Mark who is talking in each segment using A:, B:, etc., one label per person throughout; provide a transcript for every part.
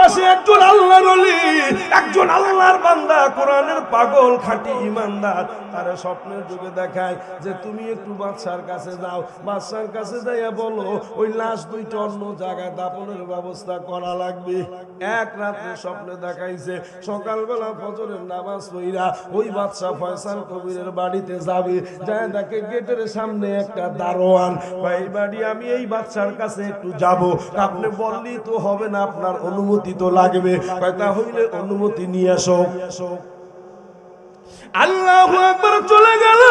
A: পাশে একজন আল্লাহর ওলি, একজন আল্লাহর বান্দা, কোরআনের পাগল, খাঁটি ঈমানদার, তার স্বপ্নের যুগে দেখায় যে তুমি একটু বাদশার কাছে যাও, বাদশার কাছে যাইয়া বলো ওই লাশ দুইটা অন্য জায়গায় দাফনের ব্যবস্থা করা লাগবে। এক রাতে স্বপ্নে দেখাইছে সকালবেলা ফজরের নামাজ পড়া ওই বাদশা ফয়সাল কবিরের বাড়িতে যাবে, যায় দেখে গেটের সামনে একটা দারোয়ান। এই বাড়ি আমি এই বাদশার কাছে একটু যাব, আপনি বললেই তো হবে না, আপনার অনুমতি তো লাগবে। তাহলে অনুমতি নিয়ে আসো। আল্লাহু আকবার, চলে গেল।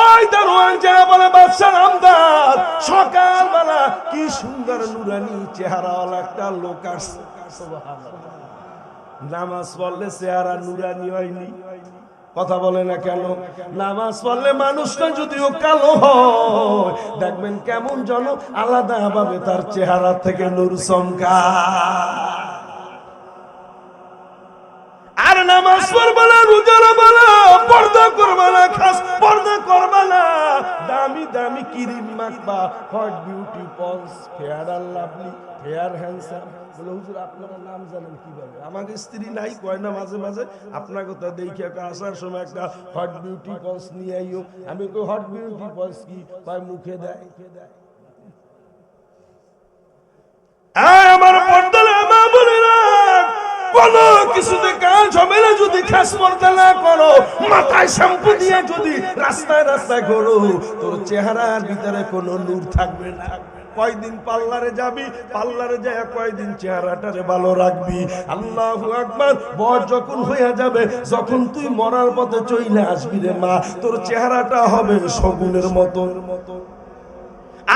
A: ওই দারোয়ান যা বলে বাদশা নামদার, সকালবেলা কি সুন্দর নুরানি চেহারাওয়ালা একটা লোক আসছে। সুবহানাল্লাহ, নামাজ পড়লে চেহারা নুরানি হয়নি? কথা বলে না কেন? নামাজ পড়লে মানুষটা যদিও কালো হয়, দেখবেন কেমন যেন আলাদা ভাবে তার চেহারা থেকে নূর চমকায়। আর নামাজ পড়বে না, রোজা রাখবে না, পর্দা করবে না, খাস পর্দা করবে না, দামি দামি ক্রিম মাখবা, হট বিউটি পন্স, ফেয়ার আর লাভলি, ফেয়ার হ্যান্ডসাম। বলে হুজুর আপনারা নাম জানেন কিভাবে? আমাকে স্ত্রী নাই কয় না মাঝে মাঝে, আপনাকে তো দেখে আসার সময় একটা হট বিউটি পন্স নিয়ে আইও। আমি কই হট বিউটি পন্স কি? ভাই মুখে দেয়। আমার পর্দালে মা বলে না, কোন কিছুতে কাজ হবে না যদি খাস পর্দা না করো, মাথায় শ্যাম্পু দিয়ে যদি রাস্তায় রাস্তায় ঘোরো, তোর চেহারার ভিতরে কোনো নূর থাকবে না। কয়দিন পার্লারে যাবি, পার্লারে যায় কয়দিন চেহারাটারে ভালো রাখবি। আল্লাহু আকবার, বয়স যখন হয়ে যাবে, যখন তুই মরার পথে চলে আসবি রে মা, তোর চেহারাটা হবে শগুনের মতো।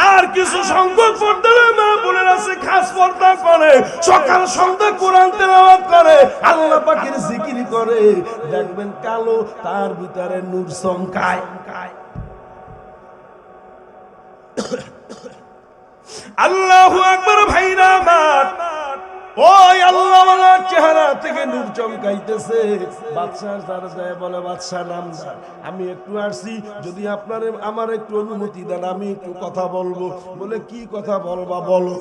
A: আর কিছু সংখ্যক পর্দার মা বোনের আছে খাস পর্দা করে, সকাল সন্ধ্যা কোরআন তেলাওয়াত করে, আল্লাহ পাকের জিকির করে, দেখবেন কালো তার ভিতরে নূর চমকায়। আল্লাহু আকবার ভাইরা আমার, ওই আল্লাহওয়ালার চেহারা থেকে নূর চমকাইতেছে। বাদশার দরজায় বলে বাদশা নামদার, আমি একটু আসছি, যদি আপনার আমার একটু অনুমতি দেন আমি একটু কথা বলবো। বলে কি কথা বলবা? বলো।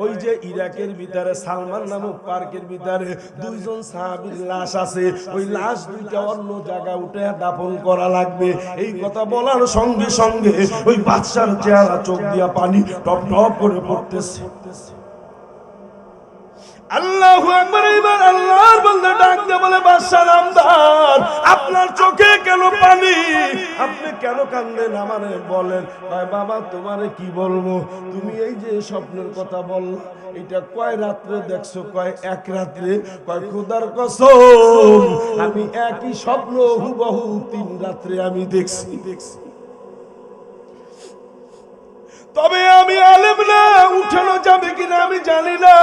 A: ওই যে ইরাকের ভিতরে সালমান নামক পার্কের ভিতরে দুইজন সাহাবীর লাশ আছে, ওই লাশ দুইটা অন্য জায়গায় উঠে দাফন করা লাগবে। এই কথা বলার সঙ্গে সঙ্গে ওই বাদশার চেহারা চোখ দিয়া পানি টপ টপ করে পড়তেছে। আল্লাহু আকবার। এবার আল্লাহর বান্দা ডাক দিয়ে বলে বাদশা নামদার, আপনার চোখে কেন পানি? আপনি কেন কান্দেন? আমারে বলেন। ভাই বাবা তোমারে কি বলবো, তুমি এই যে স্বপ্নের কথা বল, এটা কয় রাত্রে দেখছো? কয় এক রাত্রে। কয় খোদার কসম আমি একই স্বপ্ন হুবহু 3 রাত্রে আমি দেখছি। তবে আমি আলেম না, উঠানো যাবে কিনা আমি জানি না।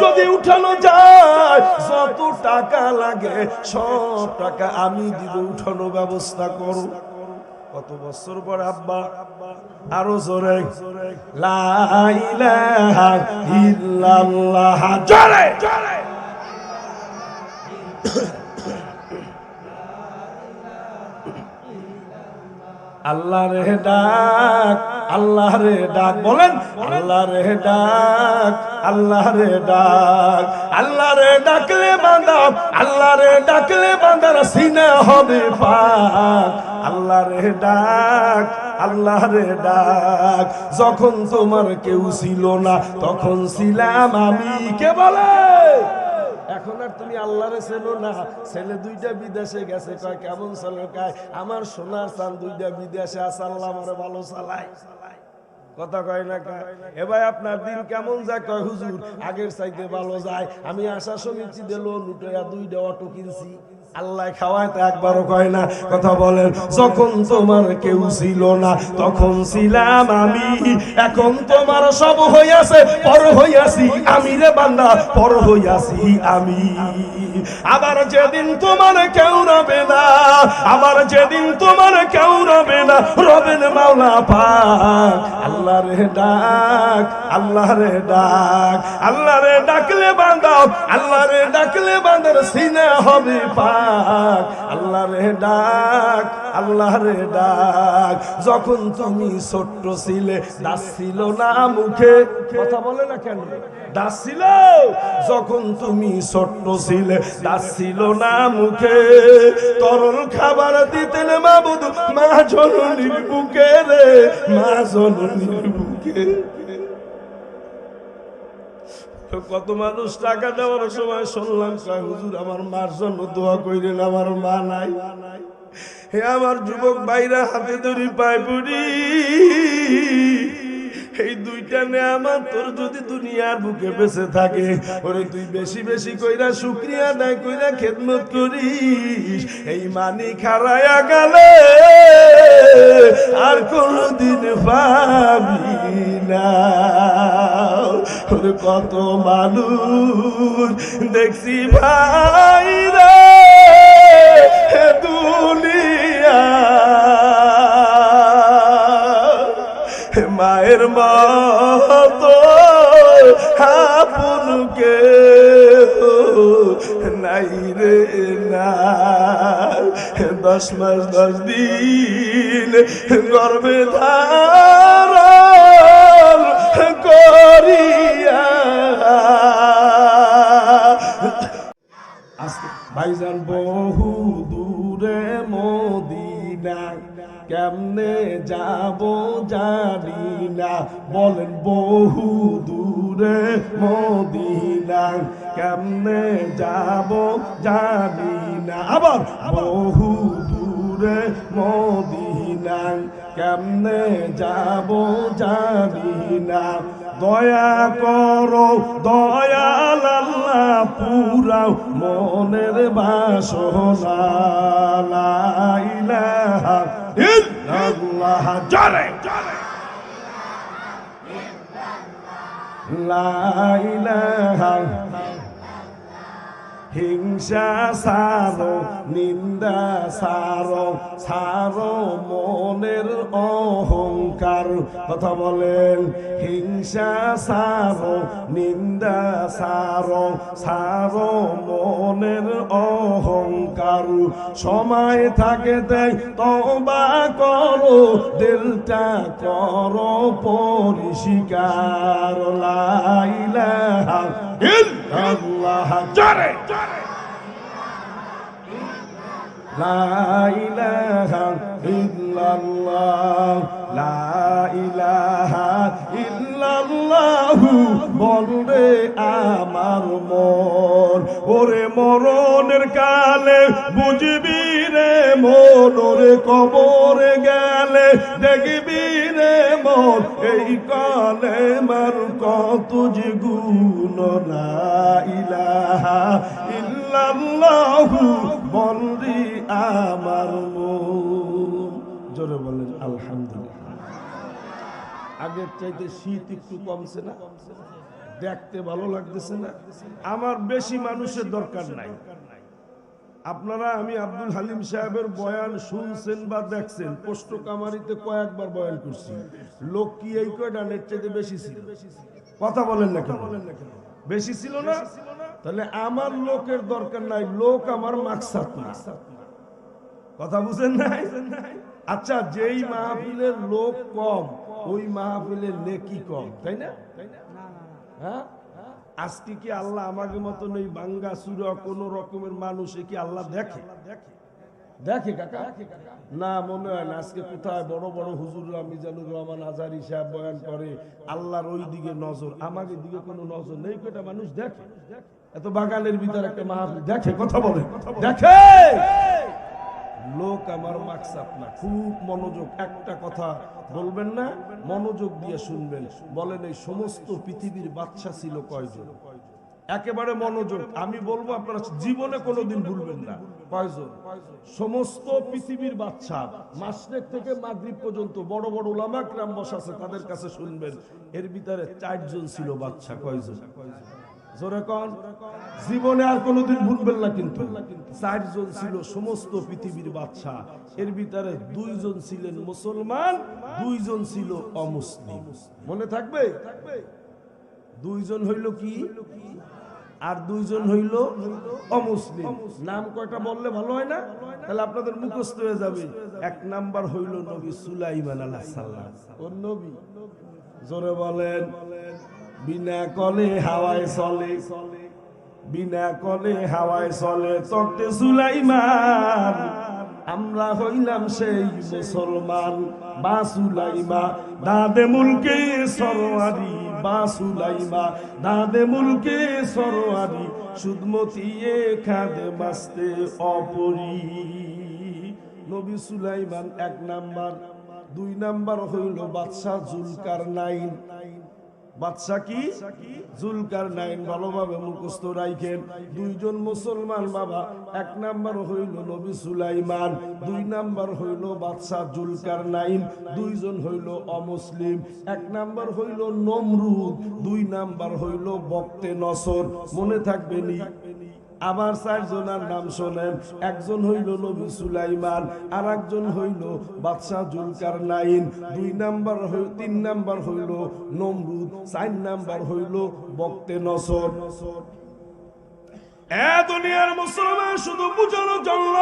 A: যদি উঠানো যায়, যত টাকা লাগে সব টাকা আমি দিব, উঠানো ব্যবস্থা করো। কত বছর পর আব্বা? আরো জোরে, লা ইলাহা ইল্লাল্লাহ, জোরে জোরে। আল্লাহ রে ডাক, আল্লাহ রে ডাক, বলেন আল্লাহ রে ডাক, আল্লাহ রে ডাক। আল্লাহ রে ডাকলে বান্দা, আল্লাহ রে ডাকলে বান্দার সিনা হবে পাক। আল্লাহ রে ডাক, আল্লাহ রে ডাক। যখন তোমার কেউ ছিল না তখন ছিলাম আমি। কে বলে? এখন আর তুমি আল্লাহরে চেনো না। ছেলে 2টা বিদেশে গেছে, কয় কেমন চলে? কয় আমার সোনার চান 2টা বিদেশে আছে, আল্লাহ আমারে ভালো চালায়। কথা কয় না? এ ভাই আপনার দিন কেমন যায়? কয় হুজুর আগের চাইতে ভালো যায়। আমি আশা সমিতি দিল লুটাইয়া 2টা অটো কিনছি। আল্লাহ খাওয়ায় তো একবারও কয় না। কথা বলেন, যখন তোমার কেউ ছিল না তখন ছিলাম আমি। এখন তোমার সব হইয়াছে, পর হইয়াছি আমি রে বান্দা, পর হইয়াছি আমি। আবার যেদিন তোমার কেউ রবে না, আবার যেদিন তোমার কেউ রবে না, রবেন মাওলা পাক। আল্লাহ রে ডাক, আল্লাহ রে ডাক, আল্লাহ রে ডাকলে বান্দা, আল্লাহ রে ডাকলে বান্দার সিনা হবে পাক। আল্লাহ রে ডাক, আল্লাহ রে ডাক। যখন তুমি ছোট্ট ছিলে, দাস ছিল না মুখে, কথা বলে না কেন? দাস ছিল যখন তুমি ছোট্ট ছিলে, দাস ছিল না মুখে। তরল খাবার দিতেন মাবুদ মা জননীর বুকে রে, মা জননীর বুকে। কত মানুষ টাকা দেওয়ার সময় শুনলাম হুজুর আমার মার জন্য দোয়া কইরেন, আমার মা নাই। হে আমার যুবক ভাইরা, হাতে ধরি পায় পড়ি, এই দুইটা নেয়ামত তোর যদি দুনিয়ার বুকে বেঁচে থাকে, ওরে তুই বেশি বেশি কইরা শুকরিয়া আদায় কইরা খেদমত করিস। এই মানি খারায়া গেলে আর কোনদিন পাবি না। ওরে কত মানুষ দেখছি ভাই রে দুনিয়া, মায়ের মতো আপনকে নাই রে না। 10 মাস 10 দিন গর্ভে ধারণ করিয়া ভাইজান বহু দূরে মদিনা, কেমনে যাব জানি না। বলেন বহু দূরে মদিনা, কেমনে যাব জানি না। আবার বহু দূরে মদিনা, কেমনে যাব জানি না। দয়া করো দয়াল আল্লাহ, পুরাও মনের বাসনা। লা ইলাহা ইল্লাল্লাহ, জোরে লা ইলাহা। হিংসা সারো, নিন্দা সারো, সারো মনের অহংকার। কথা বলেন, হিংসা সারো, নিন্দা সারো, সারো মনের অহংকার। সময় থাকে তাই তওবা করো, দিলটা করো পরিষ্কার। লা ইলাহা ইল্লাল্লাহ, জোরে লা ইলাহা ইল্লাল্লাহ, লা ইলাহা ইল্লাল্লাহ। বলরে আমার মন, ওরে মরণের কালে বুঝবি রে মন, ওরে কবরে গেলে দেখবি রে মন, এই কালে মার কত যে গুণ। লা ইলাহা ইল্লাল্লাহ, বলরি আমার মন। জোরে বলেন আলহামদুলিল্লাহ। আগের চাইতে শীত একটু কমছে না? দেখতে ভালো লাগতেছে না? আমার বেশি মানুষের দরকার নাই। আপনারা, আমি আব্দুল হালিম সাহেবের বয়ান শুনছেন বা দেখছেন, পোস্ট কামারিতে কয়েকবার বয়ান করছি। লোক কি এই কয়টা নেট চাইতে বেশি ছিল? কথা বলেন না কেন? বেশি ছিল না? তাহলে আমার লোকের দরকার নাই, লোক আমার মাকসাদ না। কথা বুঝেন নাই? আচ্ছা, যেই মাহফিলের লোক কম, ওই মাহফিলের নেকি কম, তাই না? হ্যাঁ, আজকে কি আল্লাহ আমাকে মতন এই বাঙ্গা চূড়া কোন রকমের মানুষে কি আল্লাহ দেখে? দেখে কাকা? না, মনে হয় না। আজকে কোথায় বড় বড় হুজুররা, মিজানুর রহমান আজহারী সাহেব বয়ান করে, আল্লাহর ওই দিকে নজর, আমাদের দিকে কোনো নজর নেই। কয়টা মানুষ দেখে? এত বাগানের ভিতরে একটা মাহফিল দেখে? কথা বলে দেখে? লোক আমার মাকসাদ না। খুব মনোযোগ, একটা কথা বলবেন না, মনোযোগ দিয়ে শুনবেন। বলেন, এই সমস্ত পৃথিবীর বাদশা ছিল কয়জন? একেবারে মনোযোগ, আমি বলবো, আপনারা জীবনে কোনোদিন ভুলবেন না। কয়জন? সমস্ত পৃথিবীর বাদশা, মাশরিক থেকে মাগরিব পর্যন্ত বড় বড় উলামা কিরাম বসা আছে, তাদের কাছে শুনবেন। এর ভিতরে 4 জন ছিল বাদশা। কয়জন? জোরে কোন, জীবনে আর কোনোদিন ভুলবেন না। কিন্তু 4 জন ছিল সমস্ত পৃথিবীর বাদশা, এর ভিতরে 2 জন ছিলেন মুসলমান, 2 জন ছিল অমুসলিম। মনে থাকবে? 2 জন হইল কি আর 2 জন হইল অমুসলিম। নাম কয়টা বললে ভালো হয় না? তাহলে আপনাদের মুখস্থ হয়ে যাবে। 1 নাম্বার হইল নবী সুলাইমান আলাইহিস সালাম। কোন নবী? জোরে বলেন। বিনা কলে হাওয়ায় চলে, বিনা কলে হাওয়ায় চলে তখতে সুলাইমান। আমরা হইলাম সেই মুসলমান। বা সুলাইমা দাদে মুলকে সরওয়ারি, বা সুলাইমা দাদে মুলকে সরওয়ারি, সুদমতিয়ে খাদে মাস্তে অপরি। নবী সুলাইমান 1 নাম্বার। 2 নাম্বার হইল বাদশা জুলকারনাইন। বাদশা কি? জুলকারনাইন। ভালোভাবে মুখস্থ রাখেন। 2 জন মুসলমান বাবা। 1 নাম্বার হইল নবী সুলাইমান, 2 নাম্বার হইল বাদশা জুলকারনাইন, 2 জন হইল অমুসলিম। 1 নাম্বার হইল নমরুদ, 2 নাম্বার হইল বক্তে নসর। মনে থাকবে নি? আবার 4 জনের নাম শোনেন। 1 জন হইল নবী সুলাইমান, আর 1 জন হইল বাদশা জুলকারনাইন, 2 নাম্বার 3 নাম্বার হইল নমরুদ, 4 নাম্বার হইল বক্তে নসর। দুনিয়ার মুসলমান শুধু বুঝানোর জন্য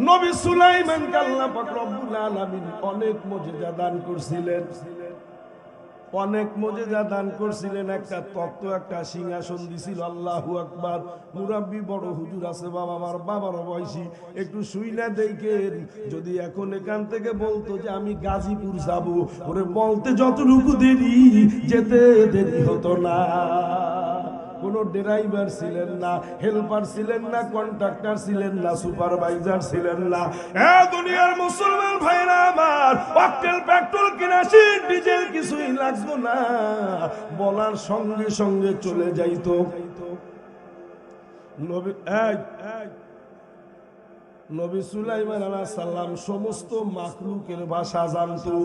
A: নবী সুলাইমানকে আল্লাহ পাক রব্বুল আলামিন অনেক মুজিজা দান করছিলেন, অনেক মুজিজা দান করছিলেন। একটা তত্ত্ব, একটা সিংহাসন দিছিল। আল্লাহু আকবার। মুরাব্বি বড় হুজুর আছে বাবা, আমার বাবার বয়সী, একটু শুইনা দেখেন। যদি এখন এখান থেকে বলতো যে আমি গাজীপুর যাব, ওরে বলতে যতটুকু দেরি, যেতে দেরি হতো না। কোন ড্রাইভার ছিলেন না, হেল্পার ছিলেন না, কন্ট্রাক্টর ছিলেন না, সুপারভাইজার ছিলেন না। দুনিয়ার মুসলমান ভাইরা আমার, অকটেল পেট্রোল কেরোসিন ডিজেল কিছুই লাগতো না, বলার সঙ্গে সঙ্গে চলে যাইতো। নবী সুলাইমান আলাইহিস সালাম সমস্ত মাখলুকের ভাষা জানতো।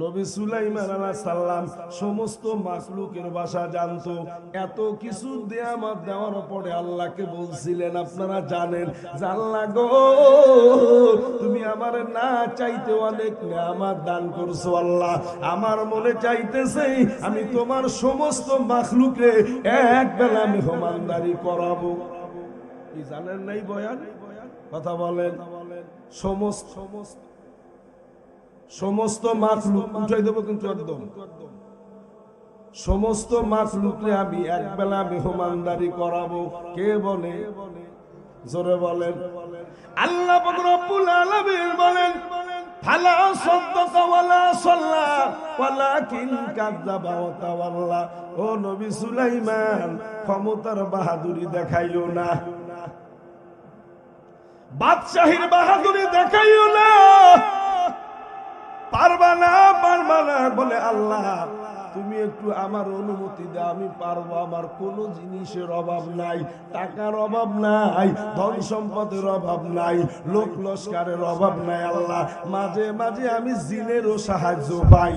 A: নবী সুলাইমান আলাইহিস সালাম সমস্ত মাখলুকের ভাষা জানতো। এত কিছু নিয়ামত দেওয়ার পরে আল্লাহকে বলছিলেন, আপনারা জানেন যে আল্লাহ গো, তুমি আমারে না চাইতে অনেক নিয়ামত দান করছো। আল্লাহ, আমার মনে চাইতেছে আমি তোমার সমস্ত মাখলুকে এক বেলা মেহমানদারি করাবো। কি জানেন নাই বয়ান? কথা বলেন। সমস্ত মাখলুক উঠাই দেবো কিন্তু একদম, সমস্ত মাখলুককে আমি এক বেলা মেহমানদারি করাবো। কে বলে? জোরে বলেন। আল্লাহ পাক রব্বুল আলামিন বলেন, ফালা সাদ্দাকা ওয়ালা সাল্লা ওয়ালাকিন কাযাবা ওয়া তাওয়াল্লা। ও নবী সুলাইমান, ক্ষমতার বাহাদুরি দেখাইও না, বাদশাহীর বাহাদুরি দেখাইও না। পারবা না, পারবা না বলে আল্লাহ তুমি একটু আমার অনুমতি দাও, আমি পারবো। আমার কোনো জিনিসের অভাব নাই, টাকার অভাব নাই, ধন সম্পদের অভাব নাই, লোক লস্কারের অভাব নাই। আল্লাহ, মাঝে মাঝে আমি জিনেরও সাহায্য পাই।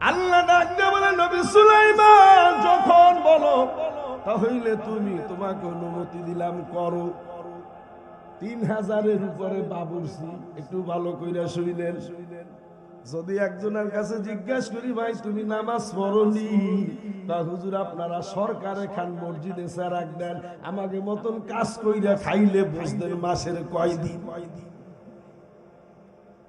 A: আল্লাহ ডাক দিয়ে বলে, নবী সুলাইমান যখন বলো তাহলে তুমি, তোমাকে অনুমতি দিলাম, করো। 3000-এর উপরে বাবুরসি। একটু ভালো কইরা শুইলেন। যদি একজনের কাছে জিজ্ঞাসা করি, ভাই তুমি নামাজ পড়নি? তা হুজুর আপনারা সরকারে খান, মসজিদে সারাক দেন, আমাকে মতন কাজ কইরা খাইলে বুঝতেন মাসের কয়দিন।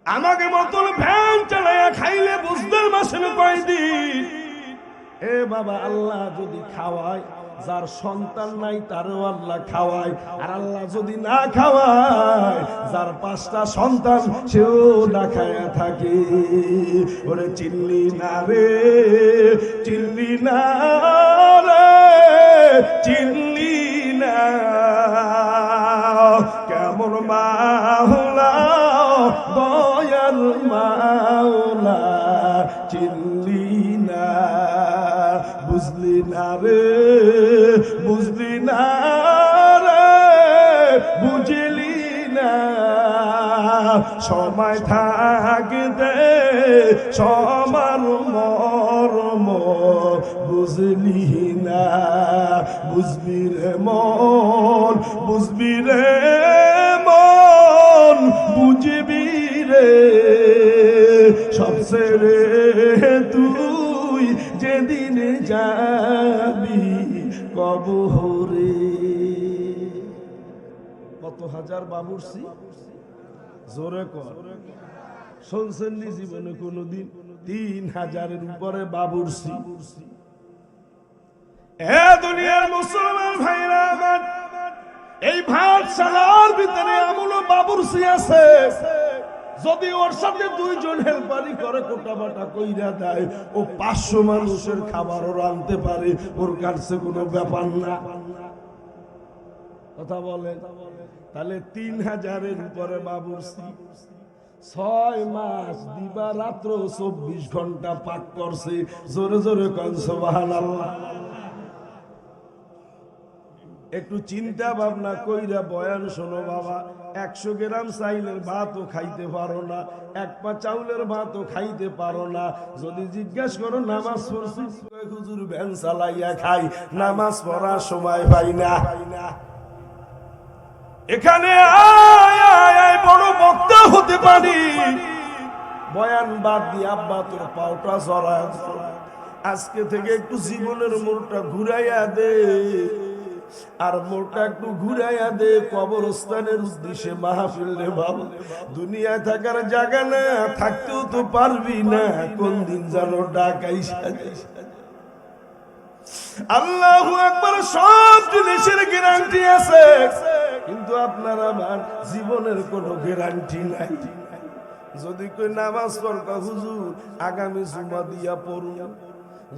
A: আমাকে মতন ভ্যান চালাইয়া খাইলে বুঝতেন মাসের কয়দিন। এ বাবা, আল্লাহ যদি খাওয়ায়, যার সন্তান নাই তারও আল্লাহ খাওয়ায়। আর আল্লাহ যদি না খাওয়ায়, যার 5টা সন্তান সেও না খায়া থাকে। ওরে চিল্লি না রে, চিল্লি না রে, চিল্লি না। কেমন মাওলা, দয়াল মাওলা, চিল্লি না। বুঝলি না রে, বুঝলি না রে, বুঝলি না। সময় থাকতে সবার মর্ম বুঝলি না, বুঝবি রে মন, বুঝবি রে মন, বুঝবি রে সব ছেড়ে তুই যেদিন যাবি কবরে। কত হাজার বাবুর্চি, জোরে কর, শুনছেননি জীবনে কোনদিন? 3000-এর উপরে বাবুর্চি। এ দুনিয়ার মুসলমান ভাইরা আমার, এই ভাতশালার ভিতরে এমন বাবুর্চি আছে, যদি ওর সাথে 2 জন হেল্পারি করে কোটাবাটা কইরা দেয়, ও 500 মানুষের খাবারও রাঁধতে পারে, ওর কাছে কোনো ব্যাপার না। কথা বলেন? তাহলে 3000-এর উপরে বাবুর্চি, 6 মাস দিবা রাত্র 24 ঘন্টা পাক করছে। জোরে জোরে কোন সুবহানাল্লাহ। একটু চিন্তা ভাবনা কইরা বয়ান শোনো বাবা। 100 গ্রাম চাইলের ভাতও খাইতে পারো না, 1 পা চাউলের ভাতও খাইতে পারো না। যদি জিজ্ঞাসা করো নামাজ পড়ছি, হুজুর ভ্যান চালাইয়া খাই, নামাজ পড়ার সময় পাই না। এখানে আয় বড় বক্তা হতে পারি, বয়ান বাদ দিয়ে আব্বা তোর পাওটা জড়ায়, আজকে থেকে একটু জীবনের মোড়টা ঘুরাইয়া দে, আর মোটা একটু ঘুরাইয়া দে কবরস্থানের উদ্দেশ্যে মাহফিল রে বাবা। দুনিয়ায় থাকার জায়গা না, থাকতেও তো পারবি না, কোন দিন যেন ডাকাইছে। আল্লাহু আকবার। সব জিনিসের গ্যারান্টি আছে, কিন্তু আপনার আমার জীবনের কোনো গ্যারান্টি নাই। যদি কই নামাজ পড়া হুজুর আগামী জুমা দিয়া পড়ুন,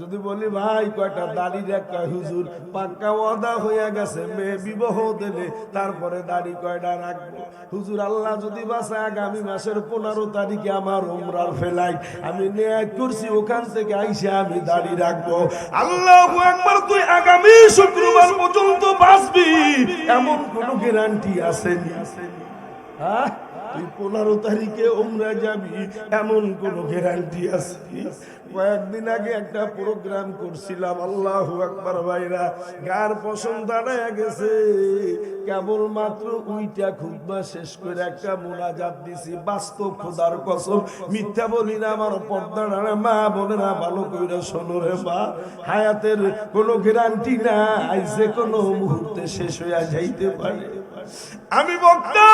A: যদি বলি ভাই কয়টা দাড়ি রাখা হুজুর পাক্কা ওয়াদা হয়ে গেছে, মেয়ে বিবাহ দিলে তারপরে দাড়ি কয়টা রাখবো হুজুর, আল্লাহ যদি বাঁচায় আগামী মাসের 15 তারিখে আমার উমরার ফ্লাইট, আমি নিয়ত করছি ওখান থেকে আইসা আমি দাড়ি রাখবো। আল্লাহু আকবার। তুই আগামী শুক্রবার পর্যন্ত বাঁচবি এমন কোন গ্যারান্টি আছে? হ্যাঁ, তুই 15 তারিখে উমরা যাবি এমন কোন গ্যারান্টি আছে? কয়েকদিন আগে একটা প্রোগ্রাম করছিলাম, আল্লাহু আকবার ভাইরা, গার পশম দাঁড়ায় গেছে, কেবল মাত্র উইটা খুতবা শেষ করে একটা মুনাজাত দিছি। বাস্তব খোদার কসম, মিথ্যা বলি না। আমার পর্দার মা বোনেরা ভালো কইরা শোনো রে মা, হায়াতের কোনো গ্যারান্টি নাই, যে কোনো মুহূর্তে শেষ হইয়া যাইতে পারে। আমি বক্তা,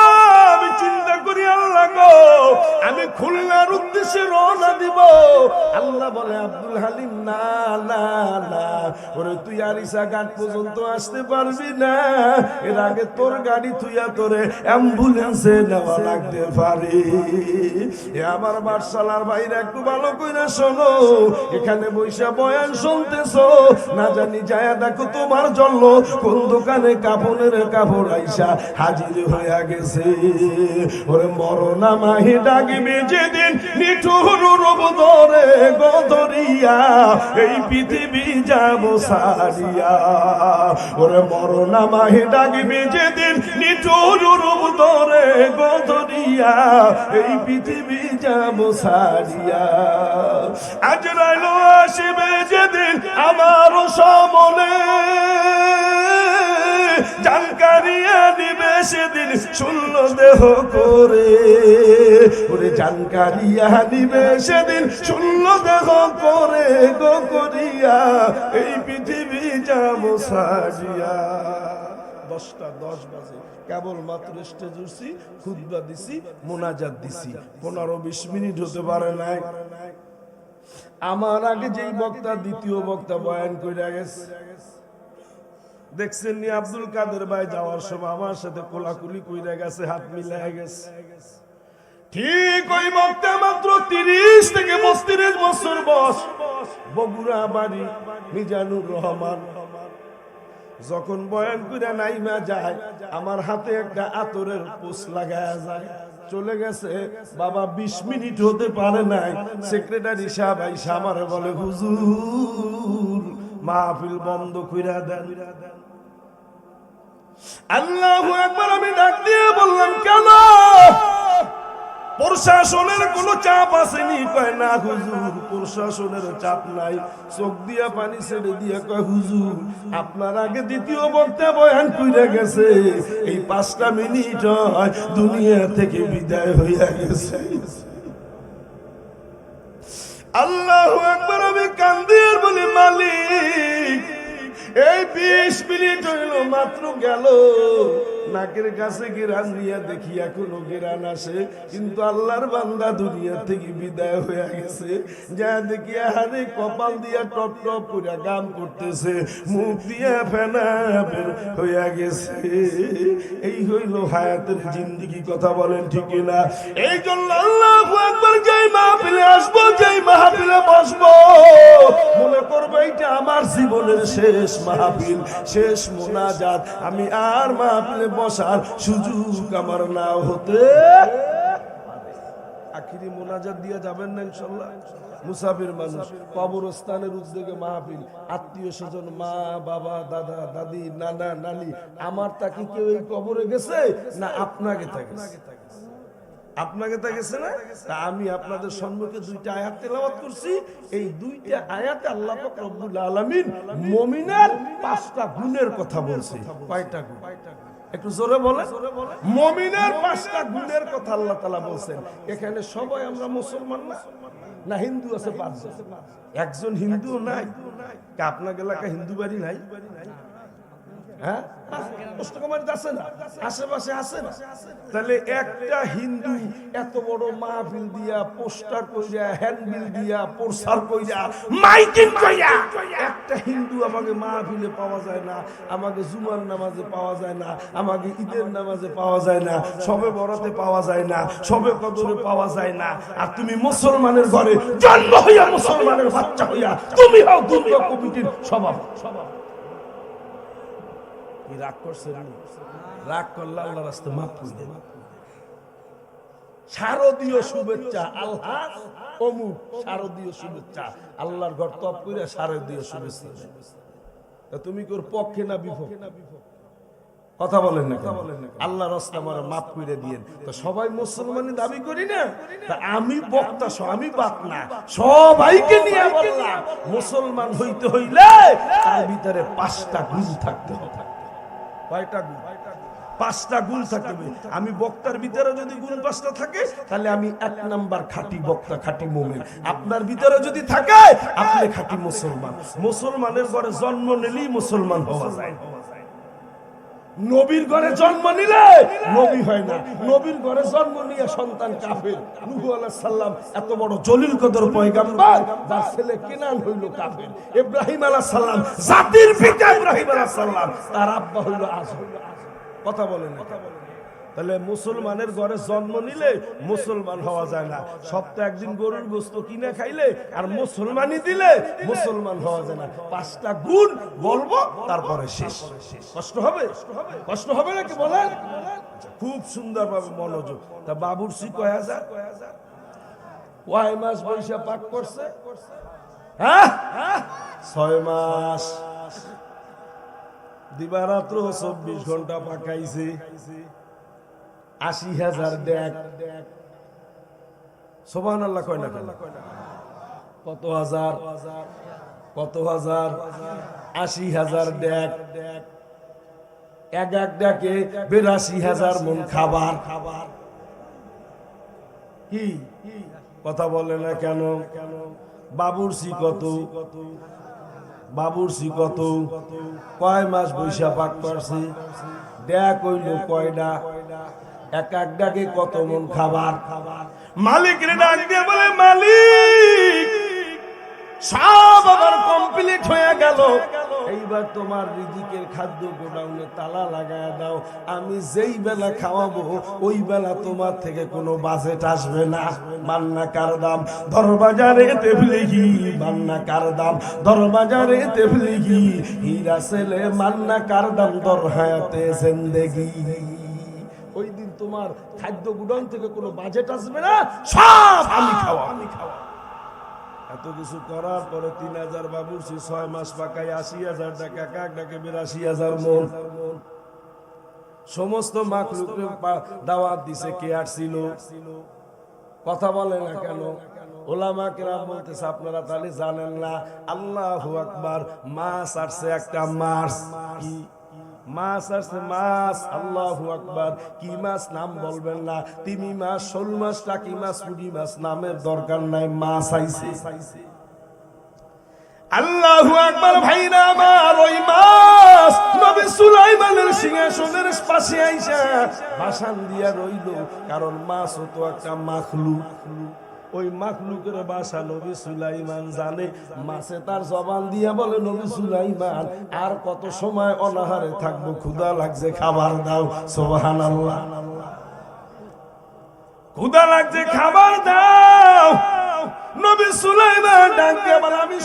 A: আমি চিন্তা করি আল্লাহ গো, আমি খুলনার উদ্দেশ্যে রওনা দিব। আল্লাহ বলে আব্দুল হালিম না না না, ওরে তুই আরিসা ঘাট পর্যন্ত আসতে পারবি না, এর আগে তোর গাড়ি তুইয়া তোরে অ্যাম্বুলেন্সে নেওয়া লাগতে পারে। এ আমার বাদশালার ভাইরা একটু ভালো কইরা শোনো, এখানে বৈশা বয়ান শুনতেছো, না জানি যায়া দেখো তোমার জন্য কোন দোকানে কাপড়ের কাপড় আইসা হাজির হইয়া গেছে। ওরে মরনা মাহি ডাকবে যেদিন নিঠুর রূপ ধরে গদরিয়া, এই পৃথিবী যাব সারিয়া। ওরে মরনা মাহি ডাকবে যেদিন নিঠুর রূপ ধরে গদরিয়া, এই পৃথিবী যাব সারিয়া। আজরাইল আসবে যেদিন আমার সামনে, জানকারিয়া নিবে সেদিন শূন্য দেহ করে। ওরে জানকারিয়া নিবে সেদিন শূন্য দেহ করে গো করিয়া, এই পৃথিবী যাব সারিয়া। 10টা 10 বাজে কেবল মাত্র স্টেজ উঠছি, খুতবা দিছি, মোনাজাত দিছি, 15-20 মিনিট হতে পারে নাই। আমার আগে যেই বক্তা দ্বিতীয় বক্তা বয়ান কইরা গেছে, দেখছেন নি আব্দুল কাদের ভাই যাওয়ার সময় আমার সাথে কোলাকুলি কইরা গেছে, হাত মিলায় গেছে। ঠিক ওই বক্তা মাত্র 30 থেকে 32 বছর বয়স, বগুড়া বাড়ি, মিজানুর রহমান। যখন বয়ান কইরা নাইমা যায়, আমার হাতে একটা আতরের পোষ লাগায়া যায়। চলে গেছে বাবা, 20 মিনিট হতে পারে নাই, সেক্রেটারি সাহেব আইসা আমারে বলে হুজুর মাহফিল বন্ধ কইরা দেন। আল্লাহু আকবার। আমি ডাক দিয়ে বললাম কেন? প্রশাসনের কোনো চাপ আসেনি? কয় না হুজুর, প্রশাসনের চাপ নাই। চোখ দিয়া পানি ছেড়ে দিয়া কয় হুজুর, আপনার আগে দ্বিতীয় বক্তা বয়ান কইরা গেছে, এই 5টা মিনিট হয় দুনিয়া থেকে বিদায় হইয়া গেছে। আল্লাহু আকবার। আমি কান্দি আর বলি, মালিক, এই 20 মিনিট হইল মাত্র গেল, নাকের কাছে গেরান নিয়ে দেখি এখনো গেরান আসে, কিন্তু আল্লাহর বান্দা দুনিয়া থেকে বিদায় হয়ে গেছে। যা দেখি হারে কপাল দিয়া টপ টপ করে গাম করতেছে, মুখ দিয়া ফেনা বের হইয়া গেছে। এই হইল হায়াতের জিন্দেগি। কথা বলেন ঠিক না? এই জন্য আল্লাহু আকবার, যেই মাহফিলে আসবো, যেই মাহফিলে বসবো, মনে করবো এইটা আমার জীবনের শেষ মাহফিল, শেষ মোনাজাত। আমি আর মাহফিলে বসার সুযোগ আমার নাও হতে। আখিরি মোনাজাত দিয়ে যাবেন না ইনশাআল্লাহ? মুসাফির মানুষ, কবরস্থানের উদ্যোগে মাহফিল, আত্মীয় স্বজন, মা বাবা, দাদা দাদি, নানা নানি, আমার তাকে কেউ এই কবরে গেছে না? আপনাকে তাকে আপনাকে তা গেছে না? তা আমি আপনাদের সম্মুখে 2টা আয়াত তেলাওয়াত করছি। এই 2টা আয়াতে আল্লাহ পাক রব্বুল আলামিন মুমিনের 5টা গুণের কথা বলছে। কয়টা গুণ? একটু জোরে বলেন। মুমিনের 5টা গুণের কথা আল্লাহ তাআলা বলছেন। এখানে সবাই আমরা মুসলমান না? না হিন্দু আছে 5 জন? একজন হিন্দু নাই? আপনার এলাকায় হিন্দু বাড়ি নাই? হ্যাঁ, আশেপাশে আছে না? তাহলে একটা হিন্দু এত বড় মাহফিল দিয়া, পোস্টার কইরা, হ্যান্ডবিল দিয়া, প্রচার কইরা, মাইকিং কইরা, একটা হিন্দু আমাকে মাহফিলে পাওয়া যায় না, আমাকে জুমার নামাজে পাওয়া যায় না, আমাকে ঈদের নামাজে পাওয়া যায় না, শবে বরাতে পাওয়া যায় না, শবে কদরে পাওয়া যায় না। আর তুমি মুসলমানের ঘরে জন্ম হইয়া, মুসলমানের বাচ্চা হইয়া তুমি হও দুর্গা কমিটির সভাপতি। রাগ করছে? রাগ করলে আল্লাহর রাস্তায় মাফ করে দেন। শারদীয় শুভেচ্ছা, আল্লাহ অমুক শারদীয় শুভেচ্ছা, আল্লাহর ঘর তপ করে শারদীয় শুভেচ্ছা। তুমি কি ওর পক্ষে না বিপক্ষে? কথা বলেন না? আল্লাহর রাস্তায় আমার মাফ করে দিয়েন। তো সবাই মুসলমানি দাবি করি না? তা আমি বক্তা, আমি বাত না, সবাইকে নিয়ে বললাম, মুসলমান হইতে হইলে তার ভিতরে 5টা গুণ থাকতে হবে। কয়টা গুণ? 5টা গুণ থাকবে। আমি বক্তার ভিতরে যদি গুণ 5টা থাকে, তাহলে আমি 1 নাম্বার খাঁটি বক্তা, খাঁটি মুমিন। আপনার ভিতরে যদি থাকে, আপনি খাঁটি মুসলমান। মুসলমানের ঘরে জন্ম নিলেই মুসলমান হওয়া যায়। নবীর ঘরে জন্ম নিলে নবী হয় না। নবীর ঘরে জন্ম নিয়ে সন্তান কাফের। নূহ আলাইহিস সালাম এত বড় জলিল কদর পয়গম্বর, যার ছেলে কেনান হইল কাফের। ইব্রাহিম আলাইহিস সালাম, জাতির পিতা ইব্রাহিম আলাইহিস সালাম, তার আব্বা হইল আজর। কথা বলেন না? তাহলে মুসলমানের ঘরে জন্ম নিলে মুসলমান হওয়া যায় না। সপ্তাহে একদিন গরুর গোশত কিনে খাইলে আর মুসলমানি দিলে মুসলমান হওয়া যায় না। 5টা গুণ বলবো, তারপরে শেষ। কষ্ট হবে? কষ্ট হবে নাকি বলেন? খুব সুন্দর ভাবে মনোযোগ। তা বাবুরচি কয় হাজার? কয় মাস বৈশা পাক করছে? হ্যাঁ, 6 মাস। দিবারাত্র 24 ঘন্টা পাকাইছে। 80,000 ডেক। সুবহানাল্লাহ কয় না? কত হাজার? কত হাজার? 80,000 ডেক। এক ডেকে 82,000 মন খাবার। কি কথা বলে না কেন? বাবুরচি কত? বাবুরচি কত? কয় মাস বৈশা পাক করছে? ডেক হইল কয়টা? এক ডাকে কত মন খাবার? মালিক রে ডাক দিয়ে বলে, মালিক সব আবার কমপ্লিট হয়ে গেল, এইবার তোমার রিজিকের খাদ্য গোডাউনে তালা লাগায় দাও। আমি যেই বেলা খাওয়াবো ওই বেলা তোমার থেকে কোনো বাজেট আসবে না। মান্না কার দাম? দরবাজারে তেবলিগি। মান্না কার দাম? দরবাজারে তেবলিগি। হীরা ছেলে মান্না কার দাম? দর হায়াতে জিন্দেগি। ওই দিন তোমার খাদ্য গুদাম থেকে কোনো বাজেট আসবে না, সব আমি খাওয়া। এত কিছু করার পরে 3,000 বাবুরচি 6 মাস পাকায় 80,000 টাকা, এক ডাকে 82,000 মন। সমস্ত মাখলুককে দাওয়াত দিছে। কে আসছিল? কথা বলে না কেন? ওলামা কেরাম বলতেছে আপনারা তাহলে জানেন না? আল্লাহু আকবার, মাছ আসছে একটা, মাছ কি মাছ আসছে, মাছ। আল্লাহু আকবার, কি মাছ নাম বলবেন না? তিমি মাছ, শোল মাছ, টাকি মাছ, পুঁটি মাছ, নামের দরকার নাই, মাছ আইছে। আল্লাহু আকবার ভাইরা আমার, ওই মাছ নবী সুলাইমানের সিংহাসনের পাশে আইসা ভাষণ দিয়া রইল। কারণ মাছ তো একটা মাখলুক, ওই মাখলুকের ভাষা নবী সুলাইমান জানে। মাছে তার জবান দিয়া বলে, নবী সুলাইমান আর কত সময় অনাহারে থাকবো, ক্ষুধা লাগছে, খাবার দাও। সুবহানাল্লাহ, ক্ষুধা লাগছে, খাবার দাও। নবী সুলাইমান ডাক দিয়ে বলে, আমি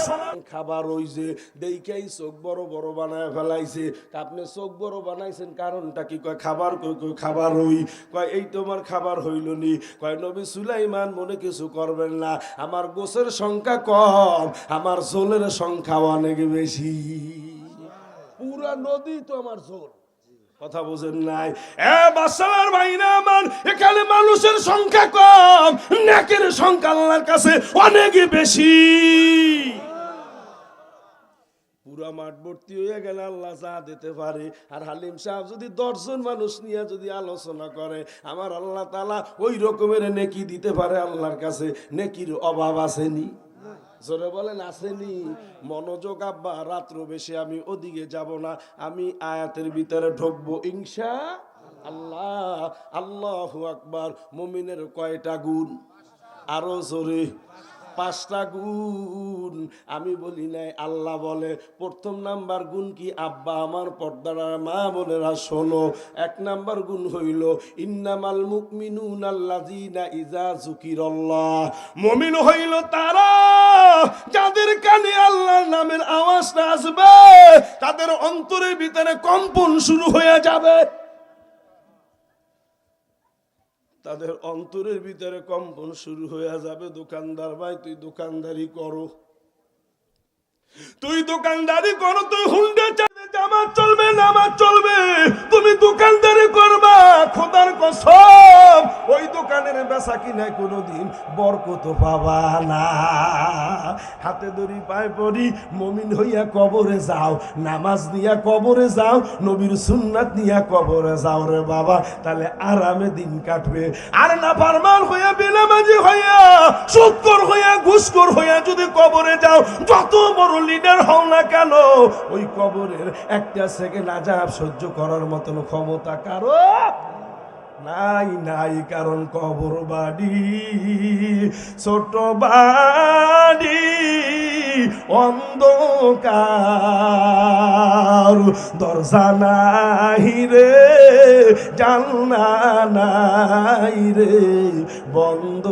A: খাবার ওই যে দেখাই চোখ বড় বড় বানায় ফেলাইছে। আপনি চোখ বড় বানাইছেন কারণটা কি? কয় খাবার, কই খাবার ওই। কয় এই তোমার খাবার হইল নি? কয় নবী সুলাইমান মনে কিছু করবেন না, আমার গোছের সংখ্যা কম, আমার ঝোলের সংখ্যা অনেক বেশি। পুরা নদী তো আমার ঝোল। কথা বুঝেন নাই? বাদশার ভাইরা আমার, এখানে মানুষের সংখ্যা কম, নেকের সংখ্যা আল্লাহর কাছে অনেক বেশি। পুরা মাঠ ভর্তি হয়ে গেলে আল্লাহ যা দিতে পারে। আর হালিম সাহেব যদি 10 জন মানুষ নিয়ে যদি আলোচনা করে, আমার আল্লাহ তাআলা ওই রকমের নেকি দিতে পারে। আল্লাহর কাছে নেকির অভাব আসেনি? জোরে বলেন আসেনি? মনোযোগ আব্বা, রাত্র বেশি আমি ওদিকে যাব না, আমি আয়াতের ভিতরে ঢুকবো ইনশাআল্লাহ। আল্লাহু আকবার। মুমিনের কয়টা গুণ? আরো জোরে। 5টা গুণ। আমি বলি নাই, আল্লাহ বলে। প্রথম নাম্বার গুণ কি আব্বা আমার, পর্দার মা বোনেরা শোনো? 1 নাম্বার গুণ হইল ইন্নামাল মুমিনুনা আল্লাযিনা ইযা যুকিরাল্লাহ। মুমিন হইল তারা যাদের কানে আল্লাহর নামের আওয়াজটা আসবে, তাদের অন্তরের ভিতরে কম্পন শুরু হয়ে যাবে। তাদের অন্তরের ভিতরে কম্পন শুরু হয়ে যাবে। দোকানদার ভাই, তুই দোকানদারি করো, তুই দোকানদারি করো, তুই হুন্ডা চালাতে, জামাত চলবে, নামাজ চলবে, তুমি দোকানদারি করবা। খোদার কসম, ওই দোকানের বেচা কিনায় কোনোদিন বরকত পাবা না। হাতে ধরি পায়ে পড়ি, মুমিন হইয়া কবরে যাও, নামাজ নিয়া কবরে যাও, নবীর সুন্নাত নিয়া কবরে যাও রে বাবা, তাহলে আরামে দিন কাটবে। আর না ফারমান হইয়া, বেনামাজি হইয়া, সুদখোর হইয়া, ঘুষখোর হইয়া যদি কবরে যাও, যত বড় লিডার হও না কেন, ওই কবরের একটা সেকেন্ড আযাব সহ্য করার মতন ক্ষমতা কারো নাই, নাই। কারণ কবর বাড়ি, ছোট বাড়ি, অন্ধকার, দরজা নাই রে, জানলা নাই রে, বন্ধ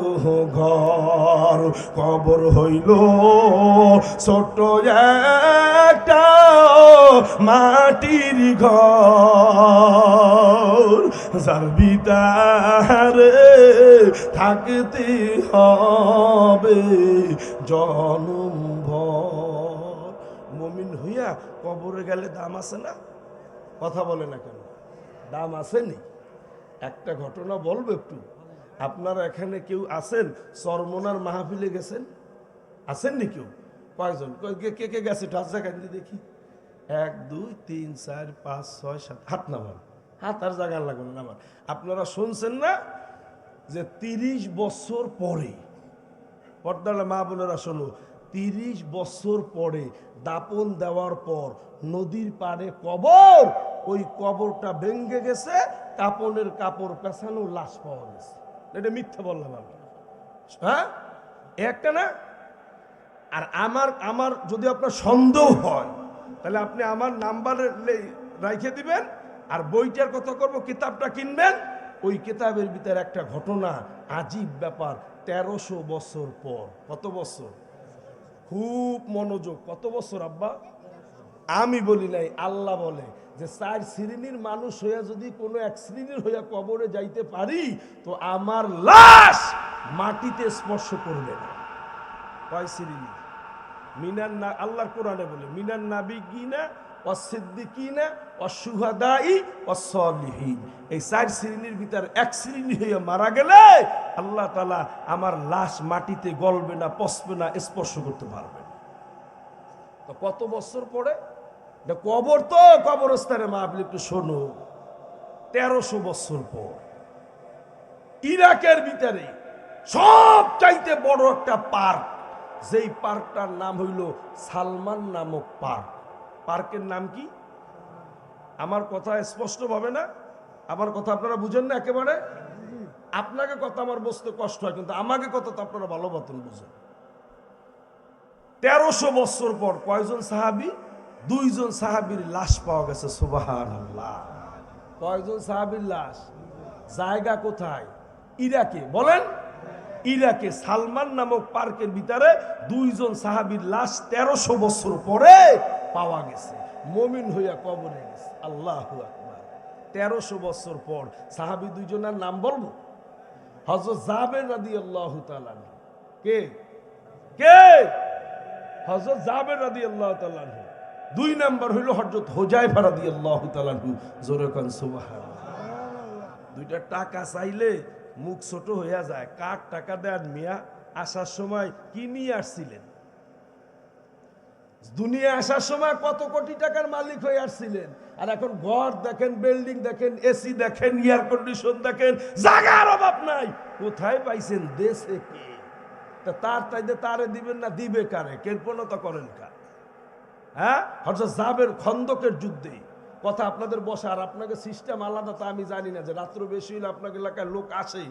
A: ঘর। কবর হইল ছোট একটা মাটির ঘর, যার ভিতরে থাকতে হবে জনম ভর। মুমিন হইয়া কবরে গেলে দাম আছে না? কথা বলে না কেন? দাম আসেনি? একটা ঘটনা বলবো একটু। আপনারা এখানে কেউ আছেন চরমনার মাহফিলে গেছেন? আসেননি কেউ? কয়জন? কে কে গেছে? হাত জায়গা দিয়ে দেখি। 1 2 3 4 5 6 7, হাত নামান। হাত আর জায়গা লাগবে না, নামান। আপনারা শুনছেন না যে 30 বছর পরে, পর্দার মা বোনেরা শোনো, 30 বছর পরে দাপন দেওয়ার পর নদীর পাড়ে কবর, ওই কবরটা ভেঙে গেছে, কাপনের কাপড় পেছানো লাশ পাওয়া গেছে। এটা মিথ্যা বললাম আমি? হ্যাঁ, একটা না? আর আমার যদি আপনার সন্দেহ হয়, তাহলে আপনি আমার নাম্বার রেখে দিবেন, আর বইটার কথা করবো, কিতাবটা কিনবেন। ওই কিতাবের ভিতরে একটা ঘটনা, আজীব ব্যাপার। 1300 বছর পর। কত বছর? খুব মনোযোগ। কত বছর আব্বা? আমি বলি নাই, আল্লাহ বলে যে 4 শ্রেণীর মানুষ হইয়া যদি কোনো 1 শ্রেণীর হইয়া কবরে যাইতে পারি, তো আমার লাশ মাটিতে স্পর্শ করবে না। কয় শ্রেণী? মিনান না, আল্লাহর কোরআনে বলে মিনান নাবিয়িনা ওয়াস-সিদ্দিকিনা ওয়াশ-শুহাদাই ওয়াস-সালিহিন। এই 4 শ্রেণীর ভিতর এক শ্রেণী হয়ে মারা গেলে আল্লাহ তাআলা আমার লাশ মাটিতে গলবে না, পচবে না, স্পর্শ করতে পারবে না। তো কত বছর পরে কবর, তো কবরস্থানে মাহফিল একটু শোনো, 1300 বছর পর ইরাকের ভিতরে সব চাইতে বড় একটা পার্ক, যেই পার্কটার নাম হইল সালমান নামক পার্ক। পার্কের নাম কি? আমার কথা স্পষ্ট ভাবে না? আমার কথা আপনারা বুঝেন না একেবারে? আপনাকে কথা আমার বুঝতে কষ্ট হয়, কিন্তু আমাকে কথা তো আপনারা ভালো মতন বুঝেন। 1300 বছর পর কয়জন সাহাবী? 2 জন সাহাবীর লাশ পাওয়া গেছে। সুবহানাল্লাহ। কয়জন সাহাবীর লাশ? জায়গা কোথায়? ইরাকে। বলেন, ইরাকে সালমান নামক পার্কের ভিতরে 2 জন সাহাবীর লাশ 1300 বছর পরে পাওয়া গেছে, মুমিন হইয়া কবরে গেছে। আল্লাহু আকবার। 1300 বছর পর সাহাবী 2 জনের নাম বলবো? হযরত জাবের রাদিয়াল্লাহু তাআলা আনহু। কে কে? হযরত জাবের রাদিয়াল্লাহু তাআলা আনহু। 2 নাম্বার হইল হযরত হুযায়ফা রাদিয়াল্লাহু তাআলা আনহু। জোরে কোন সুবহানাল্লাহ। 2টা টাকা চাইলে মুখ ছোট হইয়া যায়। কার টাকা দেন মিয়া? আসার সময় কি নিয়ে আসছিলেন? দুনিয়া আসার সময় কত কোটি টাকার মালিক হয়ে আসছিলেন, আর এখন ঘর দেখেন, বিল্ডিং দেখেন, এসি দেখেন, এয়ার কন্ডিশন দেখেন, জায়গার অভাব নাই। কোথায় পাইছেন? দেশে কে? তা তার চাইতে তারে দিবেন না, দিবে কারে? কল্পনা করেন কার? হ্যাঁ, হযরত জাবের খন্দকের যুদ্ধে কথা আপনাদের বসা, আর আপনাকে সিস্টেম আলাদা তা আমি জানি না, যে রাত্র বেশি হলে আপনার এলাকায় লোক আসে।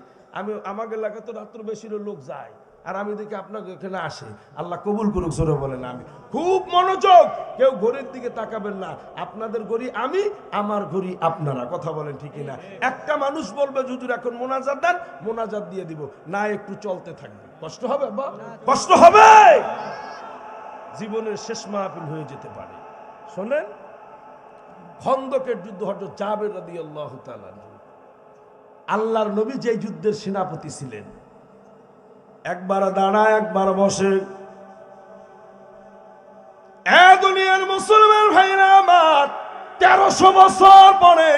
A: আমার এলাকায় তো রাত্র বেশি হলে লোক যায়, আর আমি দেখি আপনাকে এখানে আসে। আল্লাহ কবুল করুক। জোরে বলেন আমি। খুব মনোযোগ, কেউ ঘড়ির দিকে তাকাবেন না। আপনাদের ঘড়ি আমি, আমার ঘড়ি আপনারা। কথা বলেন ঠিক না? একটা মানুষ বলবে হুজুর এখন মোনাজাত দেন, মোনাজাত দিয়ে দিব না, একটু চলতে থাকবে। কষ্ট হবে বা? কষ্ট হবে। জীবনের শেষ মাহফিল হয়ে যেতে পারে। শোনেন, খন্দকের যুদ্ধ হযরত জাবের রাদিয়াল্লাহু তাআলা আনহু, আল্লাহর নবী যে যুদ্ধের সেনাপতি ছিলেন, একবার দাঁড়ায় একবার বসে। এ দুনিয়ার মুসলমান ভাইরা আমার, 1300 বছর পরে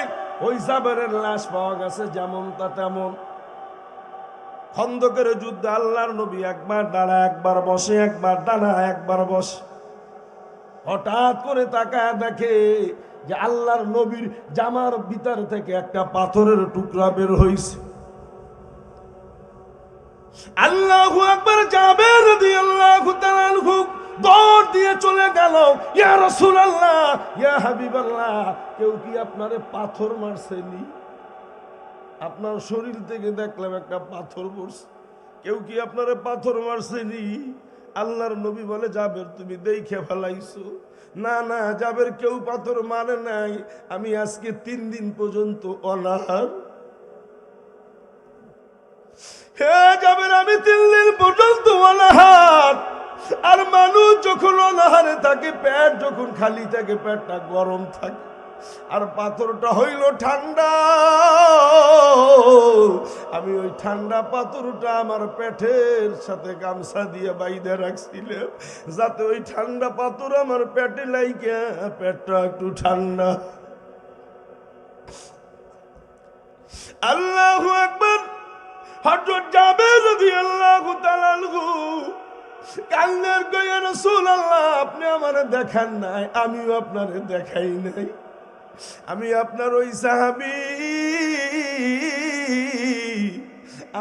A: ওই জাবেরের লাশ পাওয়া গেছে, যেমন তা তেমন। খন্দকের যুদ্ধে আল্লাহর নবী একবার দাঁড়ায় একবার বসে, একবার দাঁড়ায় একবার বসে। হঠাৎ করে তাকায় দেখে যে আল্লাহর নবীর জামার ভিতর থেকে একটা পাথরের টুকরা বের হইছে। আল্লাহু আকবার। জাবের রাদিয়াল্লাহু তাআলা আনহু দৌড় দিয়ে চলে গেল, ইয়া রাসূলুল্লাহ, ইয়া হাবিবাল্লাহ, কেউ কি আপনারে পাথর মারছেনি? আপনার শরীর থেকে দেখলাম একটা পাথর পড়ছে, কেউ কি আপনারে পাথর মারছেনি? আল্লাহর নবী বলে, জাবের তুমি দেখে ফেলাইছো। না না জাবের, কেউ পাথর মারে নাই, আমি আজকে 3 দিন পর্যন্ত অনাহার। হে জাবের, আমি 3 দিন পর্যন্ত অনাহার। আর মানুষ যখন অনাহারে থাকে, পেট যখন খালি থাকে, পেটটা গরম থাকে, আর পাথরটা হইল ঠান্ডা। আমি ওই ঠান্ডা পাথরটা আমার পেটের সাথে গামছা দিয়ে বাইধে রাখছিলাম, যাতে ওই ঠান্ডা পাথর আমার পেটে লাইগা পেটটা একটু ঠান্ডা। আল্লাহু আকবার। হযরত জাবের রাদিয়াল্লাহু তাআলা আনহু কান্নার কইয়া, রাসূলুল্লাহ, আপনি আমারে দেখান নাই, আমিও আপনারে দেখাই নাই। আমি আপনার ওই সাহাবী,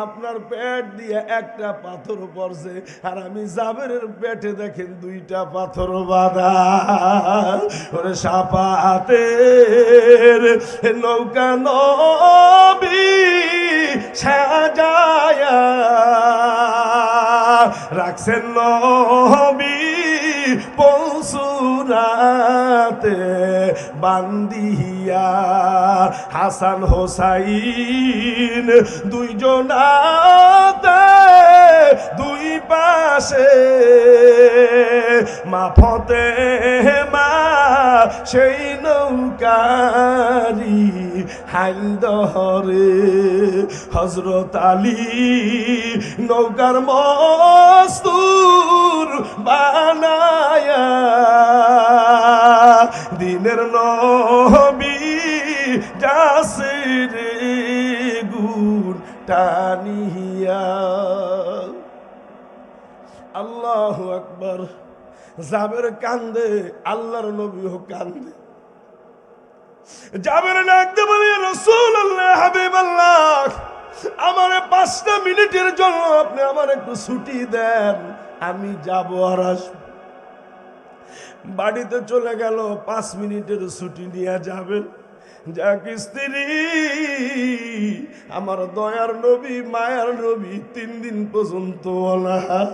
A: আপনার পেট দিয়ে একটা পাথর পড়ছে, আর আমি জাবেরের পেটে দেখেন 2টা পাথর বাঁধা। ওরে সাফাতের নৌকা নবী সাজায়া রাখছেন নবী পৌঁছুরাতে বান্দিয়া। হাসান হোসাইন 2 জনাতে 2 পাশে, মা ফাতেমা সেই নৌকারি হাল ধরে। হযরত আলী নৌকার মস্তুর বানায়া দিনে আল্লাহু আকবার। জাবের কান্দে, আল্লাহর নবীও কান্দে। জাবের ডাকতে বলে, রাসূলুল্লাহ, হাবিবাল্লাহ, আমার 5টা মিনিটের জন্য আপনি আমার একটু ছুটি দেন, আমি যাব আর আসব। বাড়িতে চলে গেল, 5 মিনিটের ছুটি নিয়ে যাবেন। যাক স্ত্রী, আমার দয়ার নবী, মায়ার নবী 3 দিন পর্যন্ত অনাহার।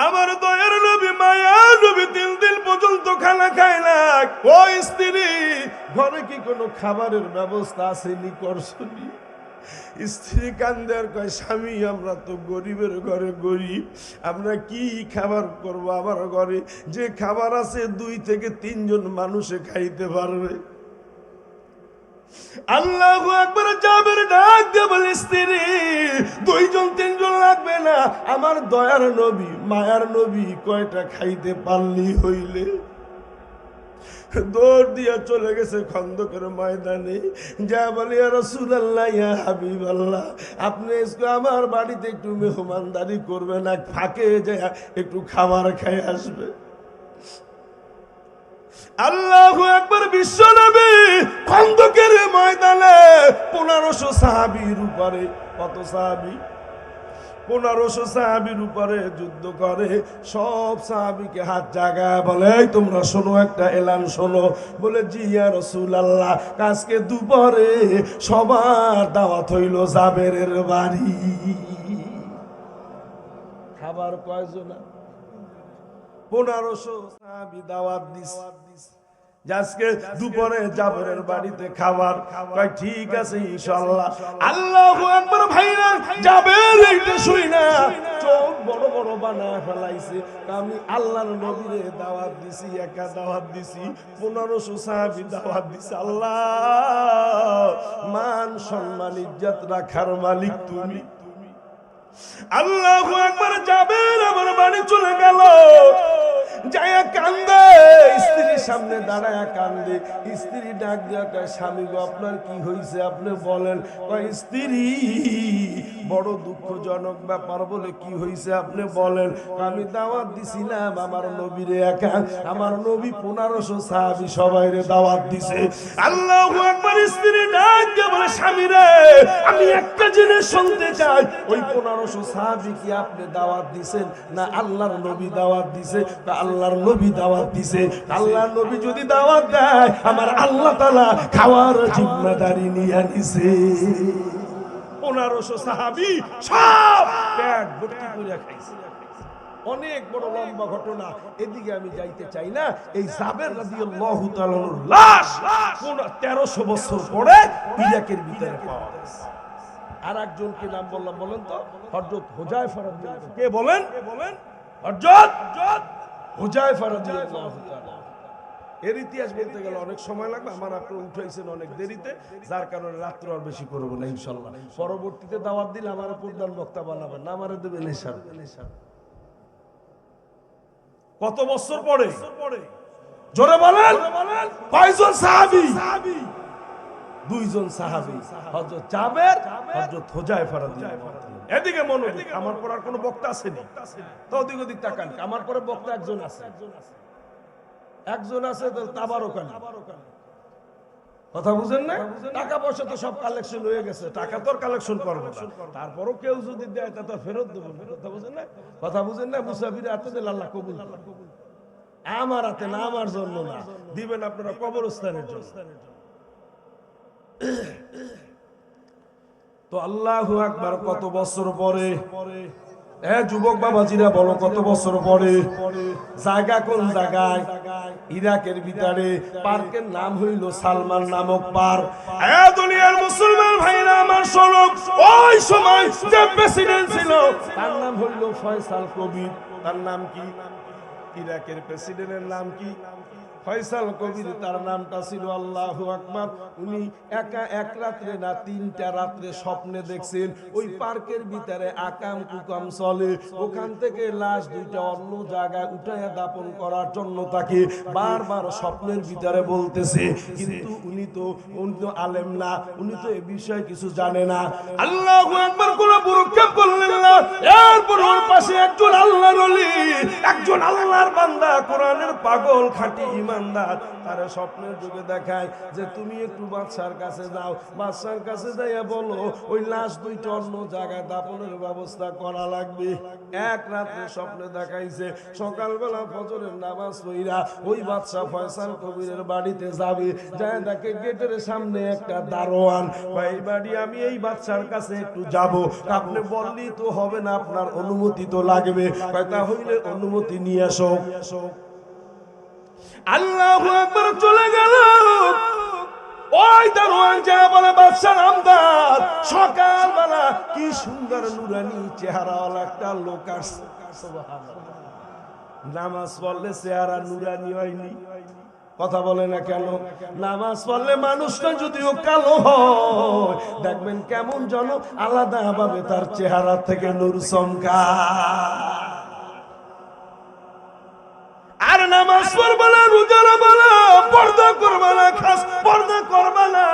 A: আমার দয়ার নবী, মায়ার নবী 3 দিন পর্যন্ত খানা খায় না। ও স্ত্রী, ঘরে কি কোনো খাবারের ব্যবস্থা আছে নি করছনি? স্ত্রী কান্দে আর কয়, স্বামী, আমরা তো গরিবের ঘরে গরিব, আমরা কি খাবার করব? আমার ঘরে যে খাবার আছে 2 থেকে 3 জন মানুষে খাইতে পারবে। আল্লাহু আকবার। জাবের ডাক দিয়ে বলে, স্ত্রী, 2 জন 3 জন লাগবে না, আমার দয়ার নবী, মায়ার নবী কয়টা খাইতে পারলি হইলে। দৌড় দিয়া চলে গেছে খন্দকের ময়দানে, যা বলে, ইয়া রাসূলুল্লাহ, ইয়া হাবিবাল্লাহ, আপনি আমার বাড়িতে একটু মেহমানদারি করবেন, এক ফাঁকে যায় একটু খাবার খাই আসবে। আল্লাহু আকবার। বিশ্ব নবী খন্দকের ময়দানে 1500 সাহাবীর উপরে, কত সাহাবী? 1500 সাহাবীর উপরে যুদ্ধ করে। সব সাহাবীকে হাত জাগায় বলে, এই তোমরা শোনো, একটা এলান শোনো। বলে, জি ইয়া রাসূলুল্লাহ, আজকে দুপুরে সবার দাওয়াত হইল জাবেরের বাড়ি। খাবার কয়জন? 1500 সাহাবী দাওয়াত দিছে, আজকে দুপুরে জাবেরের বাড়িতে খাবার। কয় ঠিক আছে ইনশাআল্লাহ। আল্লাহু আকবার। ভাইরা, জাবের এইটা শুই না চোখ বড় বড় বানায় ফেলাইছে। আমি আল্লাহর নবীরে দাওয়াত দিছি, একা দাওয়াত দিছি, 1500 সাহাবী দাওয়াত দিছে। আল্লাহ, মান সম্মান ইজ্জত রাখার মালিক তুমি। আল্লাহু আকবার। জাবের আমার বাড়ি চলে গেল, যায়া কান্দে, স্ত্রীর সামনে দাঁড়ায়া কান্দে। স্ত্রী ডাক দিয়া কয়, স্বামী গো, আপনার কি হয়েছে আপনি বলেন। কয়, স্ত্রী, বড় দুঃখজনক ব্যাপার। বলে, কি হয়েছে আপনি বলেন। আমি দাওয়াত দিছিলাম আমার নবীরে একা, আমার নবী 1500 সাহাবী সবাইরে দাওয়াত দিছে। আল্লাহু আকবার। স্ত্রী ডাক দিয়া বলে, স্বামী রে, আমি একটা জিনিস শুনতে চাই, ওই 1500 সাহাবী কি আপনি দাওয়াত দিছেন না আল্লাহর নবী দাওয়াত দিছে? আল্লাহর নবী দাওয়াত দিছে। আল্লাহর নবী যদি দাওয়াত দেয়, আমার আল্লাহ তাআলা খাওয়ার জিম্মাদারি নিয়ে নিছে। 1500 সাহাবী সব পেট ভর্তি করে খাইছে। অনেক বড় লম্বা ঘটনা, এদিকে আমি যাইতে চাই না। এই জাবের রাদিয়াল্লাহু তাআলার লাশ 1300 বছর পরে ইরাকের ভিতরে পাওয়া গেছে। আর একজনকে নাম বললাম, বলেন তো, হযরত হুযায়ফা রাদিয়াল্লাহু। কে বলেন? হযরত হুযায়ফা রাদিয়াল্লাহু তাআলা। এর ইতিহাস বলতে গেলে অনেক সময় লাগবে, আমার আপনি উঠাইছেন অনেক দেরিতে, যার কারণে রাত্র আর বেশি করব না ইনশাআল্লাহ। পরবর্তীতে দাওয়াত দিলে আমার প্রধান বক্তা বানাবেন না, আমারে দেবেন হিসাব। কত বছর পরে? জোরে বলেন, কয়জন সাহাবী? 2 জন সাহাবী, হযরত জাবের, হযরত হুযায়ফা রাদিয়াল্লাহু তাআলা। এদিকে মনোযোগ, আমার পর আর কোনো বক্তা আসেনি তো ওদিক ওদিক তাকান। আমার পরে বক্তা একজন আছে, একজন আছে তাবারক আলী। কথা বুঝেন না? টাকা পয়সা তো সব কালেকশন হয়ে গেছে, টাকা তো আর কালেকশন করবো না, তারপরও কেউ যদি দেয় তা তো ফেরত দেবো না। কথা বুঝেন না? কথা বুঝেন না? মুসাফির হাতে দিলে আল্লাহ কবুল, আমার হাতে না, আমার জন্য না, দিবেন আপনারা কবরস্থানের জন্য। তো আল্লাহু আকবার। কত বছর পরে? যুবক বাবাজিরা বলো, কত বছর পরে? জায়গা কোন জায়গায়? ইরাকের ভিতরে। পার্কের নাম হইল সালমান নামক পার্ক। দুনিয়ার মুসলমান ভাইরা আমার শোনো, ওই সময় যে প্রেসিডেন্ট ছিল তার নাম হইল ফয়সাল কবির। তার নাম কি? ইরাকের প্রেসিডেন্টের নাম কি? ফয়সাল কবির তার নামটা ছিল, আল্লাহু আকবার। উনি একা এক রাত্রে না 3টা রাত্রে স্বপ্নে দেখছেন ওই পার্কের ভিতরে আকাম কুকাম চলে, ওখান থেকে লাশ 2টা অন্য জায়গায় উঠাইয়া দাপন করার জন্য তাকে বারবার স্বপ্নের ভিতরে বলতেছে। কিন্তু উনি তো আলেম না, উনি তো এই বিষয়ে কিছু জানে না। আল্লাহু আকবার করে বুরুক্ষেপ করলেন না। এরপর ওর পাশে একজন আল্লাহর ওলি, একজন আল্লাহর বান্দা, কোরআনের পাগল, খাঁটি ইমানদার, তার স্বপ্নের যুগে দেখায় যে তুমি একটু বাদশার কাছে যাও, বাদশার কাছে যাইয়া বলো ওই লাশ 2টা অন্য জায়গায় দাপনের ব্যবস্থা করা লাগবে। এক রাতে স্বপ্নে দেখাইছে সকালবেলা ফজরের নামাজ পড়া ওই বাদশা ফয়সাল কবিরের বাড়িতে যাবে, যায় দেখে গেটের সামনে একটা দারোয়ান। এই বাড়ি আমি এই বাদশার কাছে একটু যাব, আপনি বললেই তো হবে না, আপনার অনুমতি তো লাগবে। তা হইলে অনুমতি নিয়ে আসো। আল্লাহু আকবার চলে গেল। ওই দারোয়ান যায় বলে বাদশার আমদার সকালবেলা কি সুন্দর নুরানি চেহারাওয়ালা একটা লোক আসছে। সুবহানাল্লাহ। নামাজ পড়লে চেহারা নুরানি হয়নি, কথা বলে না কেন? নামাজ পড়লে মানুষটা যদিও কালো হয়, দেখবেন কেমন যেন আলাদা ভাবে তার চেহারা থেকে নূর চমকায়। আর নামাজ পড়বে না, রোজা রাখবে না, পর্দা করবে না, খাস পর্দা করবে না,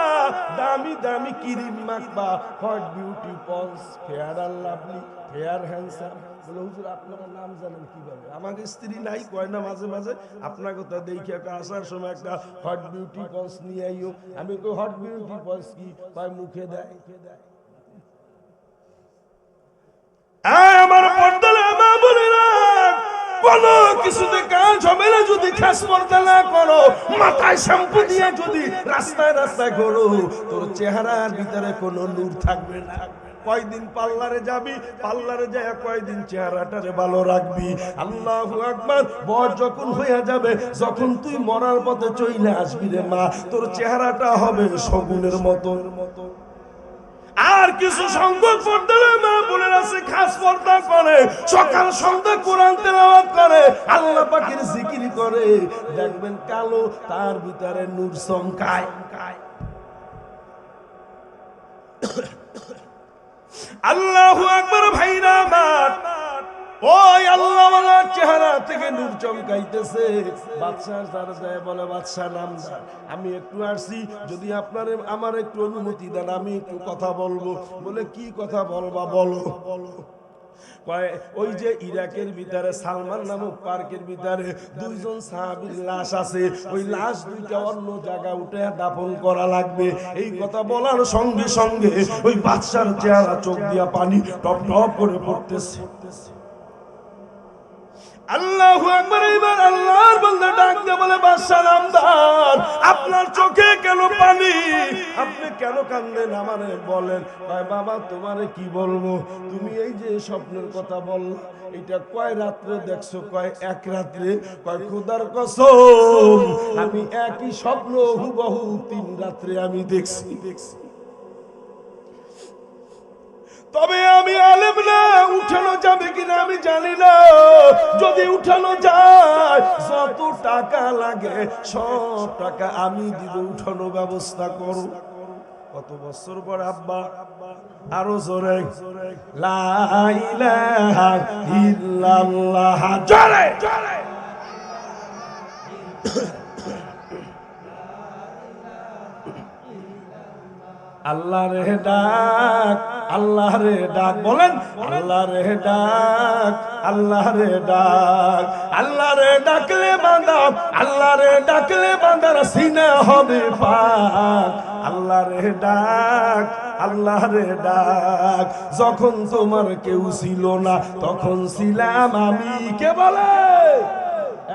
A: দামি দামি ক্রিম মাখবা, হট বিউটি পলস, ফেয়ার আর লাভলি, ফেয়ার হ্যান্ডসাম। বলে হুজুর আপনারা নাম জানেন কিভাবে? আমাকে স্ত্রী নাই, কয় না মাঝে মাঝে আপনাকে তো দেখি আসার সময় একটা হট বিউটি পলস নিয়ে আইও। আমি কই হট বিউটি পলস কি? কয় মুখে দেয়। আমার পর্দালে মা বলে না, কোন কিছুতে কাজ হবে না যদি খাস পর্দা না করো, মাথায় শ্যাম্পু দিয়ে যদি রাস্তায় রাস্তায় ঘোরো, তোর চেহারার ভিতরে কোনো নূর থাকবে না। কয়দিন পার্লারে যাবি, পার্লারে যায় কয়দিন চেহারাটারে ভালো রাখবি। আল্লাহু আকবার। বয়স যখন হয়ে যাবে, যখন তুই মরার পথে চলে আসবি রে মা, তোর চেহারাটা হবে শগুনের মতো। আর কিছু সংখ্যক পর্দার মা বোনের আছে খাস পর্দা করে, সকাল সন্ধ্যা কোরআন তেলাওয়াত করে, আল্লাহ পাকের জিকির করে, দেখবেন কালো তার ভিতরে নূর চমকায়। আল্লাহু আকবার। ভাইরা আমার, ওই আল্লাহওয়ালার চেহারা থেকে নূর চমকাইতেছে। বাদশার দ্বারা যায় বলে, বাদশা নামদার, আমি একটু আসছি, যদি আপনারে আমার একটু অনুমতি দেন আমি একটু কথা বলবো। বলে কি কথা বলবা? বলো। ওই যে ইরাকের ভিতরে সালমান নামক পার্কের ভিতরে 2জন সাহাবীর লাশ আছে, ওই লাশ 2টা অন্য জায়গা উঠে দাফন করা লাগবে। এই কথা বলার সঙ্গে সঙ্গে ওই বাদশার চেহারা চোখ দিয়া পানি টপ টপ করে পড়তেছে। আল্লাহু আকবার। এবার আল্লাহর বান্দা ডাক দিয়ে বলে, বাদশা নামদার, আপনার চোখে কেন পানি? আপনি কেন কান্দেন? আমারে বলেন। কয় বাবা তোমারে কি বলবো, তুমি এই যে স্বপ্নের কথা বল, এটা কয় রাত্রে দেখছো? কয় এক রাত্রে। কয় খোদার কসম, আমি একই স্বপ্ন হুবহু 3 রাত্রে আমি দেখছি। তবে আমি আলেম না, উঠানো যাবে কিনা আমি জানি না। যদি উঠানো যায়, যত টাকা লাগে সব টাকা আমি দিব, উঠানো ব্যবস্থা করো। কত বছর পর আব্বা? আরো জোরে, লা ইলাহা ইল্লাল্লাহ, জোরে জোরে। আল্লাহ রে ডাক, আল্লাহ রে ডাক, বলেন আল্লাহ রে ডাক, আল্লাহ রে ডাক। আল্লাহ রে ডাকলে বান্দা, আল্লাহ রে ডাকলে বান্দার সিনা হবে পাক। আল্লাহ রে ডাক, আল্লাহ রে ডাক। যখন তোমার কেউ ছিল না, তখন ছিলাম আমি। কে বলে?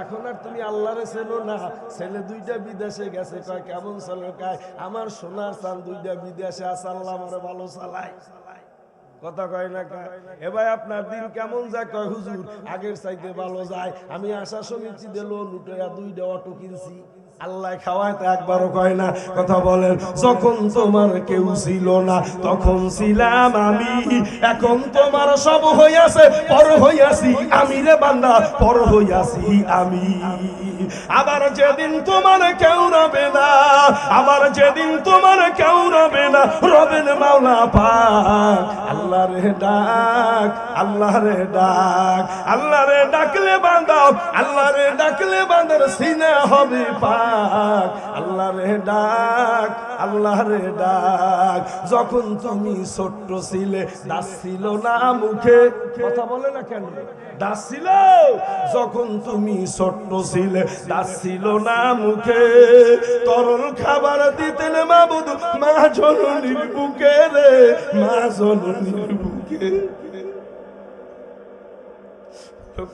A: এখন আর তুমি আল্লাহরে চেনো না। ছেলে 2টা বিদেশে গেছে, কয় কেমন চলে? কয় আমার সোনার চাল 2টা বিদেশে আছে, আল্লাহ আমারে ভালো চালায়। কথা কয় না? এ ভাই আপনার দিন কেমন যায়? কয় হুজুর আগের চাইতে ভালো যায়। আমি আশা সমিতি দিল লুটাইয়া 2টা অটো কিনছি। আল্লাহ খাওয়ায় তো একবারও কয় না। কথা বলেন, যখন তোমার কেউ ছিল না তখন ছিলাম আমি, এখন তোমার সব হইয়াছে, পর হইয়াছি আমি রে বান্দা, পর হইয়াছি আমি। আবার যেদিন তোমার কেউ রবে না, আবার যেদিন তোমার কেউ রবে না, রবেন মাওলা পাক। আল্লাহ রে ডাক, আল্লাহ রে ডাক, আল্লাহ রে ডাকলে বান্দা, আল্লাহ রে ডাকলে বান্দার সিনা হবে পাক। আল্লাহ রে ডাক, আল্লাহ রে ডাক। যখন তুমি ছোট্ট ছিলে, দাস ছিল না মুখে, কথা বলে না কেন? দাস ছিল, যখন তুমি ছোট্ট ছিলে, দাস ছিল না মুখে। তরল খাবার দিতেন মাবুদ মা জননীর বুকে রে, মা জননীর বুকে।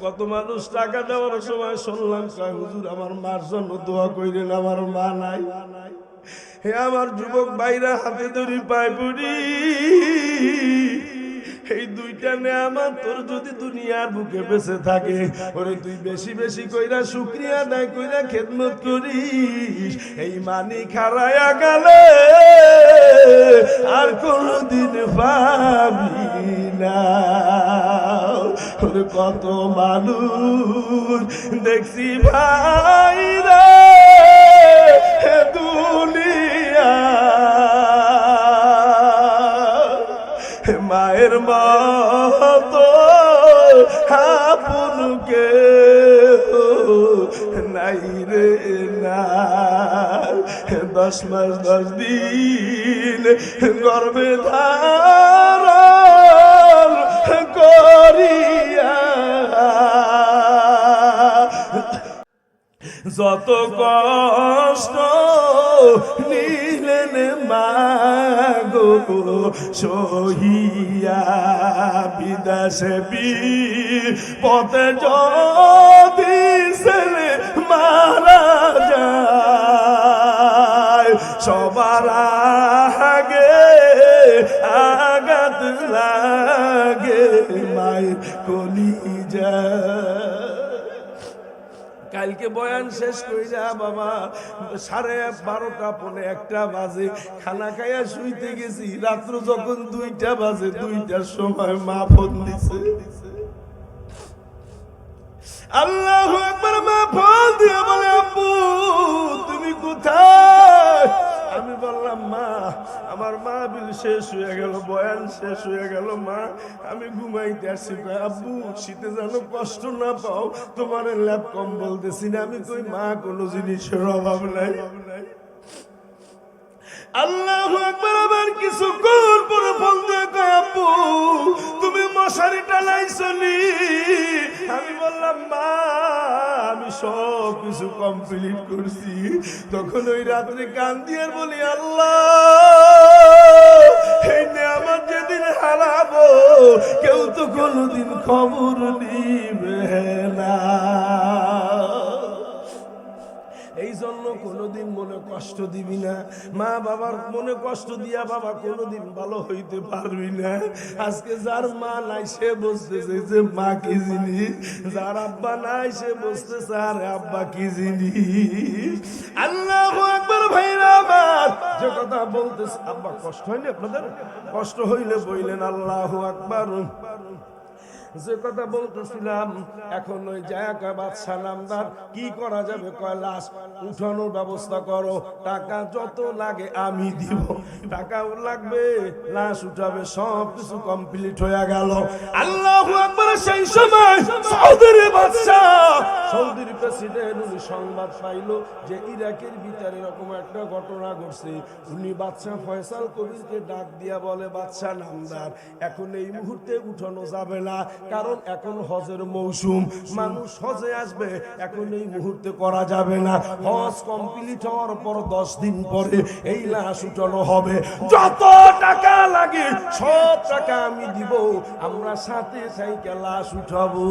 A: কত মানুষ টাকা দেওয়ার সময় শুনলাম কয়, হুজুর আমার মার জন্য দোয়া কইরেন, আমার মা নাই। হে আমার যুবক ভাইরা, হাতে ধরি পায় পড়ি, এই দুইটা নেয়ামত তোর যদি দুনিয়ার বুকে বেঁচে থাকে, ওরে তুই বেশি বেশি কইরা শুকরিয়া আদায় কইরা খেদমত করিস। এই মানি খারায়া গেলে আর কোনদিন পাবি না। ওরে কত মানুষ দেখছি ভাই রে দুনিয়া, মায়ের মতো আপনকে নাই রে না। 10 মাস 10 দিন গর্ভে ধারণ করিয়া যত কষ্ট নিলেন মাগো সহিয়া, বিদেশে পথে যদি ছেলে মারা যায়, সবার আগে আঘাত লাগে মায়ের কলিজা। কালকে বয়ান শেষ কইরা বাবা 12:30 পৌনে 1টা বাজে, খানা খাইয়া শুইতে গেছি। রাত্র যখন 2টা বাজে, 2টার সময় মা ফোন দিছে। আল্লাহু আকবার। মা ফোন দিয়ে বলে, আব্বু তুমি কোথায়? আমি বললাম, মা আমার মাহফিল শেষ হয়ে গেল, বয়ান শেষ হয়ে গেল, মা আমি ঘুমাইতে আসছি। আব্বু শীতে যেন কষ্ট না পাও, তোমার ল্যাপ কম্বল দিছি না। আমি কই, মা কোনো জিনিসের অভাব নাই। আল্লাহু আকবার। আবার কিছুক্ষণ পরে ফোন দিয়ে কয়, আব্বু তুমি মশারি টানাইছনি? আমি বললাম, মা আমি সব কিছু কমপ্লিট করছি। তখন ওই রাত্রে কান্দি আর বলি, আল্লাহ এই নেয়ামত যেদিন হারাবো, কেউ তো কোনোদিন খবর নিবে না। এই জন্য কোনোদিন মনে কষ্ট দিবি না। মা বাবার মনে কষ্ট দিয়া বাবা কোনোদিন ভালো হইতে পারবি না। আজকে যার মা নাই সে বুঝতেছে যে মা কি জিনিস, যার আব্বা নাই সে বুঝতেছে আরে আব্বা কি জিনিস। আল্লাহু আকবার। ভাইরা আমার, যে কথা বলতেছে, আব্বা কষ্ট হয়নি আপনাদের? কষ্ট হইলে বইলেন আল্লাহু আকবার। যে কথা বলতেছিলাম, এখন ওই জায়গা বাদশা নামদার কি করা যাবে? কয় লাশ উঠানোর ব্যবস্থা করো, টাকা যত লাগে আমি দিব। টাকাও লাগবে, লাশ উঠাবে, সব কিছু কমপ্লিট হয়ে গেল। আল্লাহু আকবার। সেই সময় সৌদির বাদশা, সৌদির প্রেসিডেন্ট, উনি সংবাদ পাইলো যে ইরাকের ভিতরে এরকম একটা ঘটনা ঘটছে। উনি বাদশা ফয়সাল কবিরকে ডাক দিয়া বলে, বাদশা নামদার এখন এই মুহূর্তে উঠানো যাবে না, কারণ এখন হজের মৌসুম, মানুষ হজে আসবে, এখন এই মুহূর্তে করা যাবে না। হজ কমপ্লিট হওয়ার পর 10 দিন পরে এই লাশ উঠানো হবে। যত টাকা লাগে সব টাকা আমি দিব, আমরা সাথে সাইকে লাশ উঠাবো।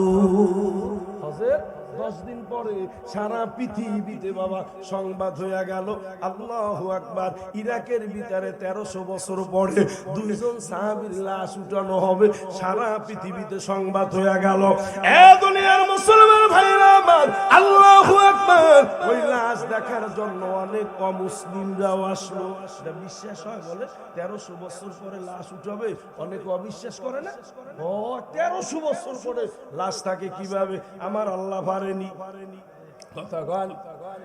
A: হজের 10 দিন পরে সারা পৃথিবীতে বাবা সংবাদ হয়ে গেল। আল্লাহু আকবার। ইরাকের ভিতরে 1300 বছর পরে 2জন সাহাবীর লাশ উঠানো হবে, সারা পৃথিবীতে সংবাদ হয়ে গেল। এ দুনিয়ার মুসলমান ভাইরা আমার, আল্লাহু আকবার। ওই লাশ দেখার জন্য অনেক অমুসলিমরাও আসলো। এটা বিশ্বাস হয়? বলে 1300 বছর পরে লাশ উঠাবে, অনেকে অবিশ্বাস করে না? ও 1300 বছর পরে লাশ থাকে কিভাবে? আমার আল্লাহ পারেনি,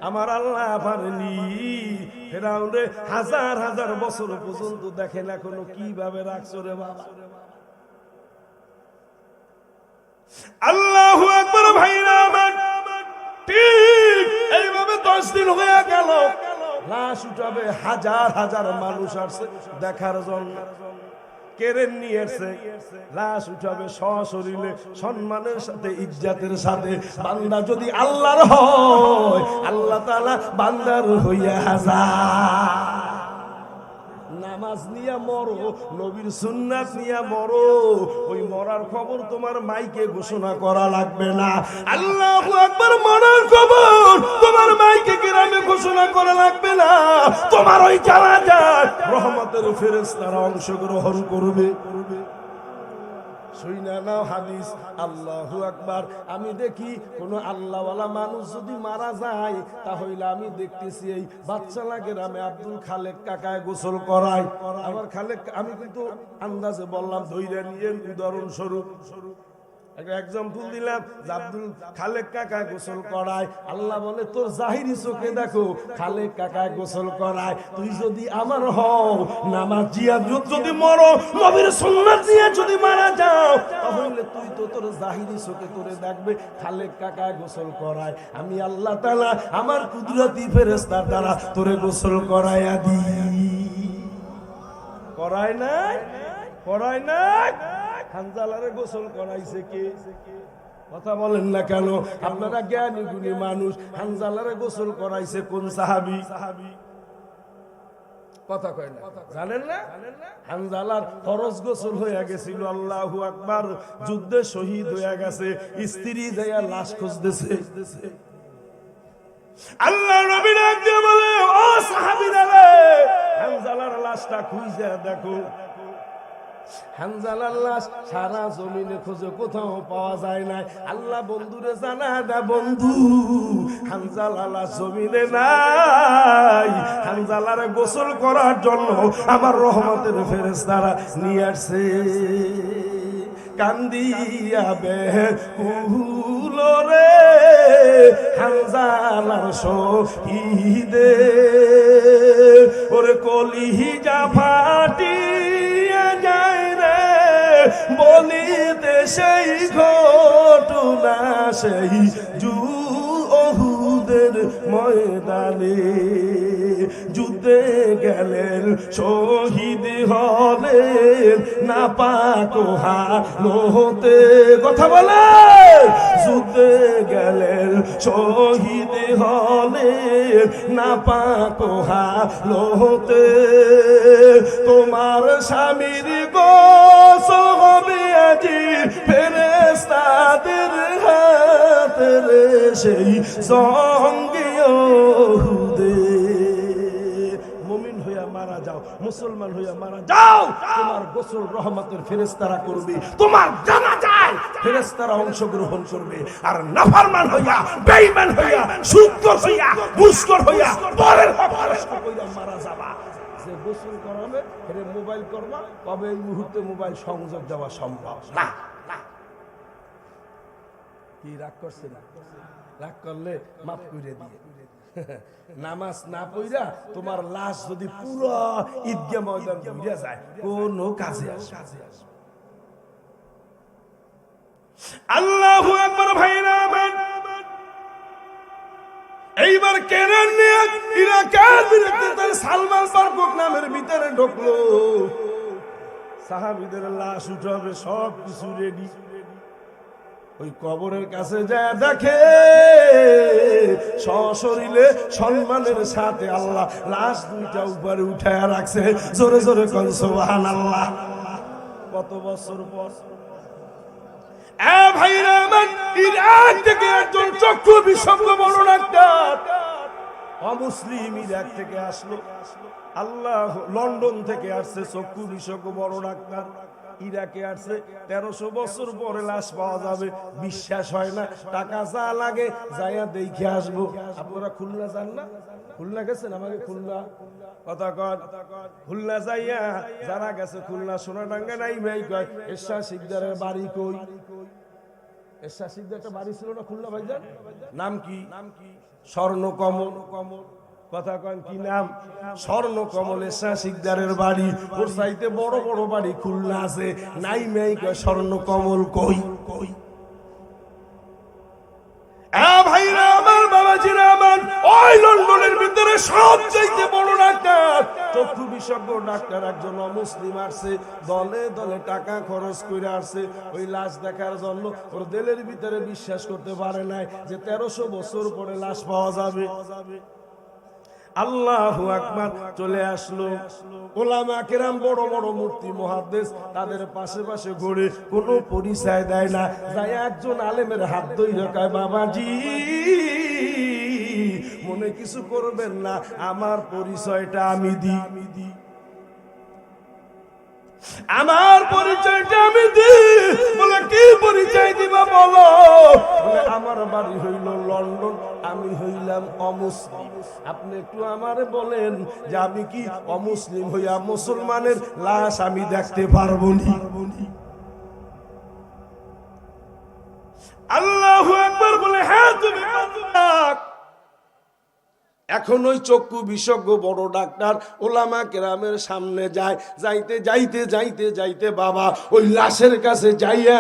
A: আমার আল্লাহ পারেনি। ফেরাউনে হাজার হাজার বছর পর্যন্ত দেখেন এখনো কিভাবে রাখছো রে বাবা। আল্লাহু আকবার ভাইরা আমার। ঠিক এইভাবে 10 দিন হয়ে গেল, লাশ উঠাবে, হাজার হাজার মানুষ আসছে দেখার জন্য। কেরেন নিয়ে এসে লাশ উঠাবে সশরীরে, সম্মানের সাথে, ইজ্জতের সাথে। বান্দা যদি আল্লাহর হয়, আল্লাহ তাআলা বান্দার হইয়া হাজার। নামাজ নিয়া মরো, নবীর সুন্নাত নিয়া মরো, ওই মরার খবর তোমার মাইকে ঘোষণা করা লাগবে না। আল্লাহু আকবার। মরার খবর তোমার মাইকে গ্রামে ঘোষণা করা লাগবে না। তোমার ওই জানাজায় রহমতের ফেরেশতারা অংশগ্রহণ করবে। শুইনা নাও হাদিস। আল্লাহু আকবার। আমি দেখি কোন আল্লাহওয়ালা মানুষ যদি মারা যায়, তাহলে আমি দেখতেছি এই বাচ্চালা গ্রামে আব্দুল খালেক কাকায় গোসল করায়। আমার খালেক, আমি কিন্তু আন্দাজে বললাম, ধৈর্য নিয়ে উদাহরণস্বরূপ এক্সাম্পল দিলাম, আব্দুল খালেক কাকা গোসল করায়। আল্লাহ বলে তোর জাহিরি চোখে দেখো খালেক কাকা গোসল করায়। তুই যদি আমার হও, নামাজ জিয়া যদি মরো, নবীর সুন্নাত দিয়ে যদি মারা যাও, তাহলে তুই তো তোর জাহিরি চোখে তোরে দেখবে খালেক কাকা গোসল করায়। আমি আল্লাহ তাআলা আমার কুদরতি ফেরেশতার দ্বারা তোরে গোসল করায়া দি। করায় নাই? করায় নাই? হানজালারে গোসল করাইছে কে? কথা বলেন না কেন? আপনারা জ্ঞানী গুণী মানুষ। হানজালারে গোসল করাইছে কোন সাহাবী? কথা কয় না, জানেন না? হানজালার ফরজ গোসল হয়ে গেছিল। আল্লাহু আকবার। যুদ্ধে শহীদ হয়ে গেছে, স্ত্রী যাইয়া লাশ খুঁজতেছে। আল্লাহ নবী ডাক দিয়ে বলে, ও সাহাবীরা রে, হানজালার লাশটা খুঁজে দেখো। হানজালার লাশ সারা জমিনে খোঁজে, কোথাও পাওয়া যায় না। আল্লাহ বন্ধুরে জানা দা, বন্ধু হানজালার লাশ জমিনে নাই। হানজালারে গোসল করার জন্য আমার রহমতের ফেরেশতারা নিয়ে আসছে। কান্দিয়া বেকুল রে হানজালার শহীদে, ওরে কলিজা ফাটিয়া যায় রে বলিতে সেই ঘটনা, সেই ওহুদের ময়দানে যুদ্ধে গেলেন, শহীদ হলেন নাপাক হালতে। কথা বলে, যুদ্ধে গেলেন, শহীদ হলেন নাপাক হালতে। তোমার স্বামীর গোসল হবে আজি ফেরেশতাদের হাতে রে, সেই সঙ্গে ওহুদে। মুমিন হইয়া মারা যাও, মুসলমান হইয়া মারা যাও, তোমার গোসল রহমতের ফেরেশতারা করবে, তোমার জানাজায় ফেরেশতারা অংশগ্রহণ করবে। আর নাফরমান হইয়া, বেঈমান হইয়া, সুদখোর হইয়া, ঘুষখোর হইয়া, পরের হক নষ্ট কইরা মারা যাবা। যে গোসল করাবে এর মোবাইল করবা, কবে এই মুহূর্তে মোবাইল সংযোগ দেওয়া সম্ভব না। কি রাগ করছে না? রাগ করলে মাফ করে দিয়ে। নামাজ না পড়া তোমার লাশ যদি পুরো ঈদগাহ ময়দান ঘুরে যায়, কোন কাজে আসবে? আল্লাহু আকবার ভাইরা আমার। এইবার কেনার নিয়ে ইরাকের বিরুদ্ধে তার সালমান ফারুক নামের ভিতরে ঢুকলো। সাহাবীদের লাশ উঠাবে, সব কিছু রেডি। ওই কবরের কাছে যায় দেখে সশরীরে সম্মানের সাথে আল্লাহ লাশ দুইটা উপরে উঠায়া রাখছে। জোরে জোরে কোন সুবহানাল্লাহ। কত বছর পর? ভাইরা আমার, ইরাক থেকে একজন চক্ষু বিশেষজ্ঞ বড় ডাক্তার, অমুসলিম ইরাক থেকে আসলো। আল্লাহ লন্ডন থেকে আসছে চক্ষু বিশেষজ্ঞ বড় ডাক্তার। ইরাকে আসছে, 1300 বছর পরে লাশ পাওয়া যাবে, বিশ্বাস হয় না, টাকা যা লাগে যাইয়া দেখে আসবো। আপনারা খুলনা যান না? খুলনা গেছেন? আমাকে খুলনা কথা কন, খুলনা যাইয়া যারা গেছে খুলনা সোনাডাঙ্গা নাই ভাই কয় এরশাদ শিকদারের বাড়ি কই? এরশাদ শিকদার একটা বাড়ি ছিল না খুলনা ভাইজান, নাম কি? স্বর্ণকমল। কথা কন কি নাম? স্বর্ণকমল। এরশাদ শিকদারের বাড়ি, ওর চাইতে বড় বড় বাড়ি খুলনা আছে, নাই মেই কয় স্বর্ণকমল কই? কই ভাইরা আমার, বাবাজিরা আমার, ওই লন্ডনের ভিতরে সবচাইতে বড় ডাক্তার, চক্ষু বিশেষজ্ঞ ডাক্তার একজন অমুসলিম আসছে, দলে দলে টাকা খরচ করে আসছে ওই লাশ দেখার জন্য। ওর দিলের ভিতরে বিশ্বাস করতে পারে নাই যে 1300 বছর পরে লাশ পাওয়া যাবে। আল্লাহু আকবার। চলে আসলো ওলামা কেরাম, বড় বড় মুফতি মুহাদ্দিস, তাদের পাশে পাশে ঘুরে, কোনো পরিচয় দেয় না, যাই একজন আলেমের হাত ধরে কয় বাবাজি মনে কিছু করবেন না, আমার পরিচয়টা আমি দিই, আমার পরিচয়টা আমি দিই। বলে কি পরিচয় দিবা বলো? বলে আমার বাড়ি হইল লন্ডন, আমি হইলাম অমুসলিম। আপনি একটু আমারে বলেন যে আমি কি অমুসলিম হইয়া মুসলমানের লাশ আমি দেখতে পারবো নি? আল্লাহু আকবার বলে হ্যাঁ তুমি পারবা। এখন ওই চক্ষু বিশেষজ্ঞ বড় ডাক্তার ওলামা কেরামের সামনে যায়, যাইতে যাইতে যাইতে যাইতে বাবা ওই লাশের কাছে যাইয়া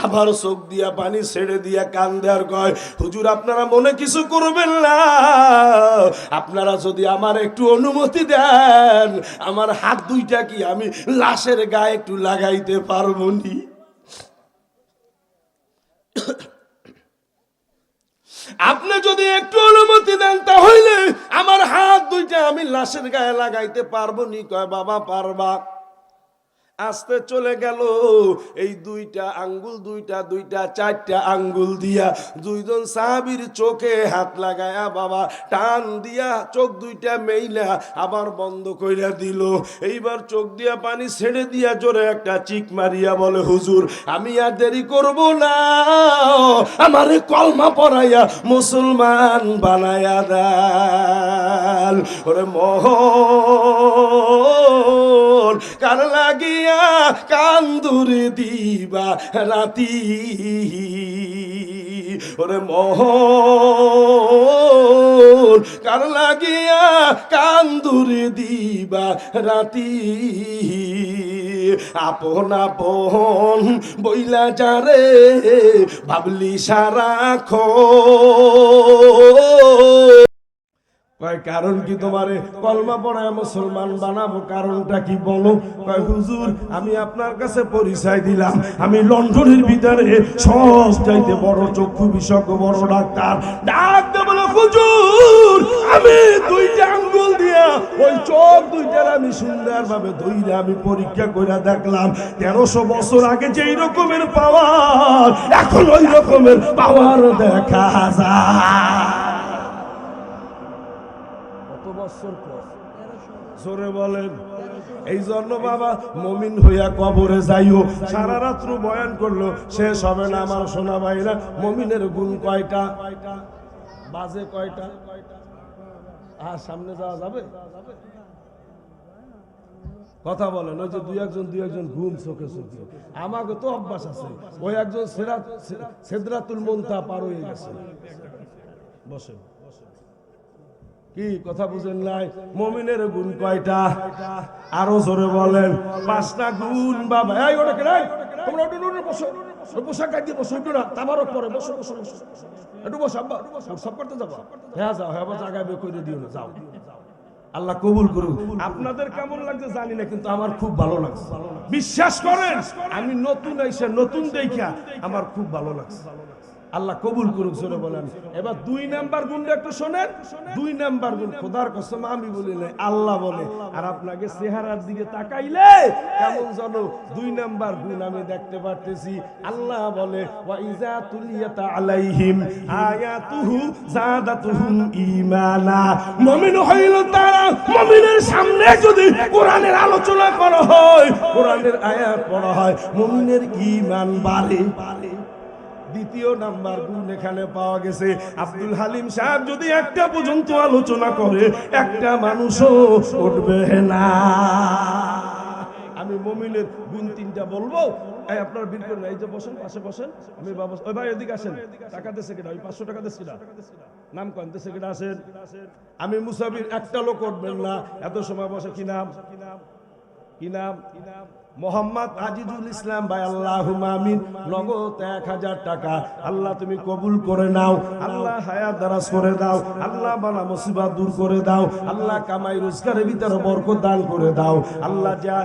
A: আবার চোখ দিয়া পানি ছেড়ে দিয়া কান্দে আর কয় হুজুর আপনারা মনে কিছু করবেন না, আপনারা যদি আমার একটু অনুমতি দেন আমার হাত দুইটা কি আমি লাশের গায়ে একটু লাগাইতে পারবো নি? আপনি যদি একটু অনুমতি দেন তাহলে আমার হাত দুইটা আমি লাশের গায়ে লাগাইতে পারবো নি? কয় বাবা পারবা। আস্তে চলে গেল, এই দুইটা আঙ্গুল দুইটা চারটা আঙ্গুল দিয়া দুইজন সাহাবীর চোখে হাত লাগায়া বাবা টান দিয়া চোখ দুইটা মেইলা আবার বন্ধ কইরা দিল। এইবার চোখ দিয়া পানি ছেড়ে দিয়া জোরে একটা চিক মারিয়া বলে হুজুর আমি আর দেরি করব না, আমারে কলমা পড়াইয়া মুসলমান বানায়া দেন। ওরে মোহন কার লাগিয়া কান্দুরে দিবা রাতি, ওরে মোহন কার লাগিয়া কান্দুরে দিবা রাতি, আপন আপন বইলা যারে ভাবলি সারাক্ষণ। কয় কারণ কি তোমারে কলমা পড়ায় মুসলমান বানাবো, কারণটা কি বলো? কয় হুজুর আমি আপনার কাছে পরিচয় দিলাম আমি লন্ডনের ভিতরে সবচাইতে বড় চক্ষু বিশেষজ্ঞ বড় ডাক্তার। ডাকতে বলো হুজুর আমি দুইটা আঙ্গুল দিয়া ওই চোখ দুইটার আমি সুন্দরভাবে ধইরা আমি পরীক্ষা করে দেখলাম 1300 বছর আগে যেই রকমের পাওয়ার এখন ওই রকমের পাওয়ার দেখা যায়। জোরে বলেন। এই জন্য বাবা মুমিন হইয়া কবরে যাইও, সারা রাত্র বয়ান করলো শেষ হবে না আমার সোনা ভাইরা। মুমিনের গুণ কয়টা? বাজে কয়টা? আর সামনে যাওয়া যাবে? কথা বলেন। ওই যে দুই একজন ঘুম চোখে চোখে, আমাকে তো অভ্যাস আছে। ওই একজন সিদরাতুল মুনতাহা পার হয়ে গেছে। বসে কি কথা বুঝেন নাই? মুমিনের গুণ কয়টা? আরো জোরে বলেন। 5টা গুণ বাবা। এই ওটা কে নাই? তোমরা ওটা বসো, পোশাক গাইতে বসো, ওটা না তাবারক পরে বসো বসো বসো, একটু বসো আব্বা, সব করতে যাবো। হ্যাঁ যাও, হ্যাঁ জায়গায় বের করে দিও না, যাও। আল্লাহ কবুল করুন। আপনাদের কেমন লাগছে জানি না, কিন্তু আমার খুব ভালো লাগছে। বিশ্বাস করেন আমি নতুন আইসা নতুন দেখা আমার খুব ভালো লাগছে। আল্লাহ কবুল করুক, জোরে বলেন। এবার 2 নাম্বার গুণটা একটু শোনেন। 2 নাম্বার গুণ, খোদার কসম আমি বলি না, আল্লাহ বলে। আর আপনাকে চেহারার দিকে তাকাইলে কেমন জানো 2 নাম্বার গুণ আমি দেখতে পারতেছি। আল্লাহ বলে ওয়া ইজা তুলিয়াত আলাইহিম আয়াতুহু যাদাতুহুম ঈমানা। মুমিন হইল তারা, মুমিনের সামনে যদি কোরআনের আলোচনা করা হয়, কোরআনের আয়াত পড়া হয়, মুমিনের ঈমান বাড়ে। দ্বিতীয় নাম্বার গুণ এখানে পাওয়া গেছে, আব্দুল হালিম সাহেব যদি একটা পর্যন্ত আলোচনা করে একটা মানুষও উঠবে না। আমি মুমিনের গুণ 3টা বলবো, এই আপনার বীর করেন, এই যে বসেন, পাশে বসেন। আমি বাবা, ওই ভাই এদিকে আসেন। টাকা দিছে কিনা? ওই 500 টাকা দিছে কিনা? নাম কোন দিছে কিনা? আসেন। আমি মুসাফির, একটা লোক উঠবেন না। এত সময় বসে, কি নাম? কি নাম? মোহাম্মদ আজিজুল ইসলাম ভাই। আল্লাহুম্মা আমিন। নগদ 1000 টাকা। আল্লাহ তুমি কবুল করে নাও। আল্লাহ হায়াত দারাজ করে দাও। আল্লাহ বালা মুসিবত দূর করে দাও। আল্লাহ কামাই রোজগারের ভিতরে বরকত দান করে দাও। আল্লাহ যা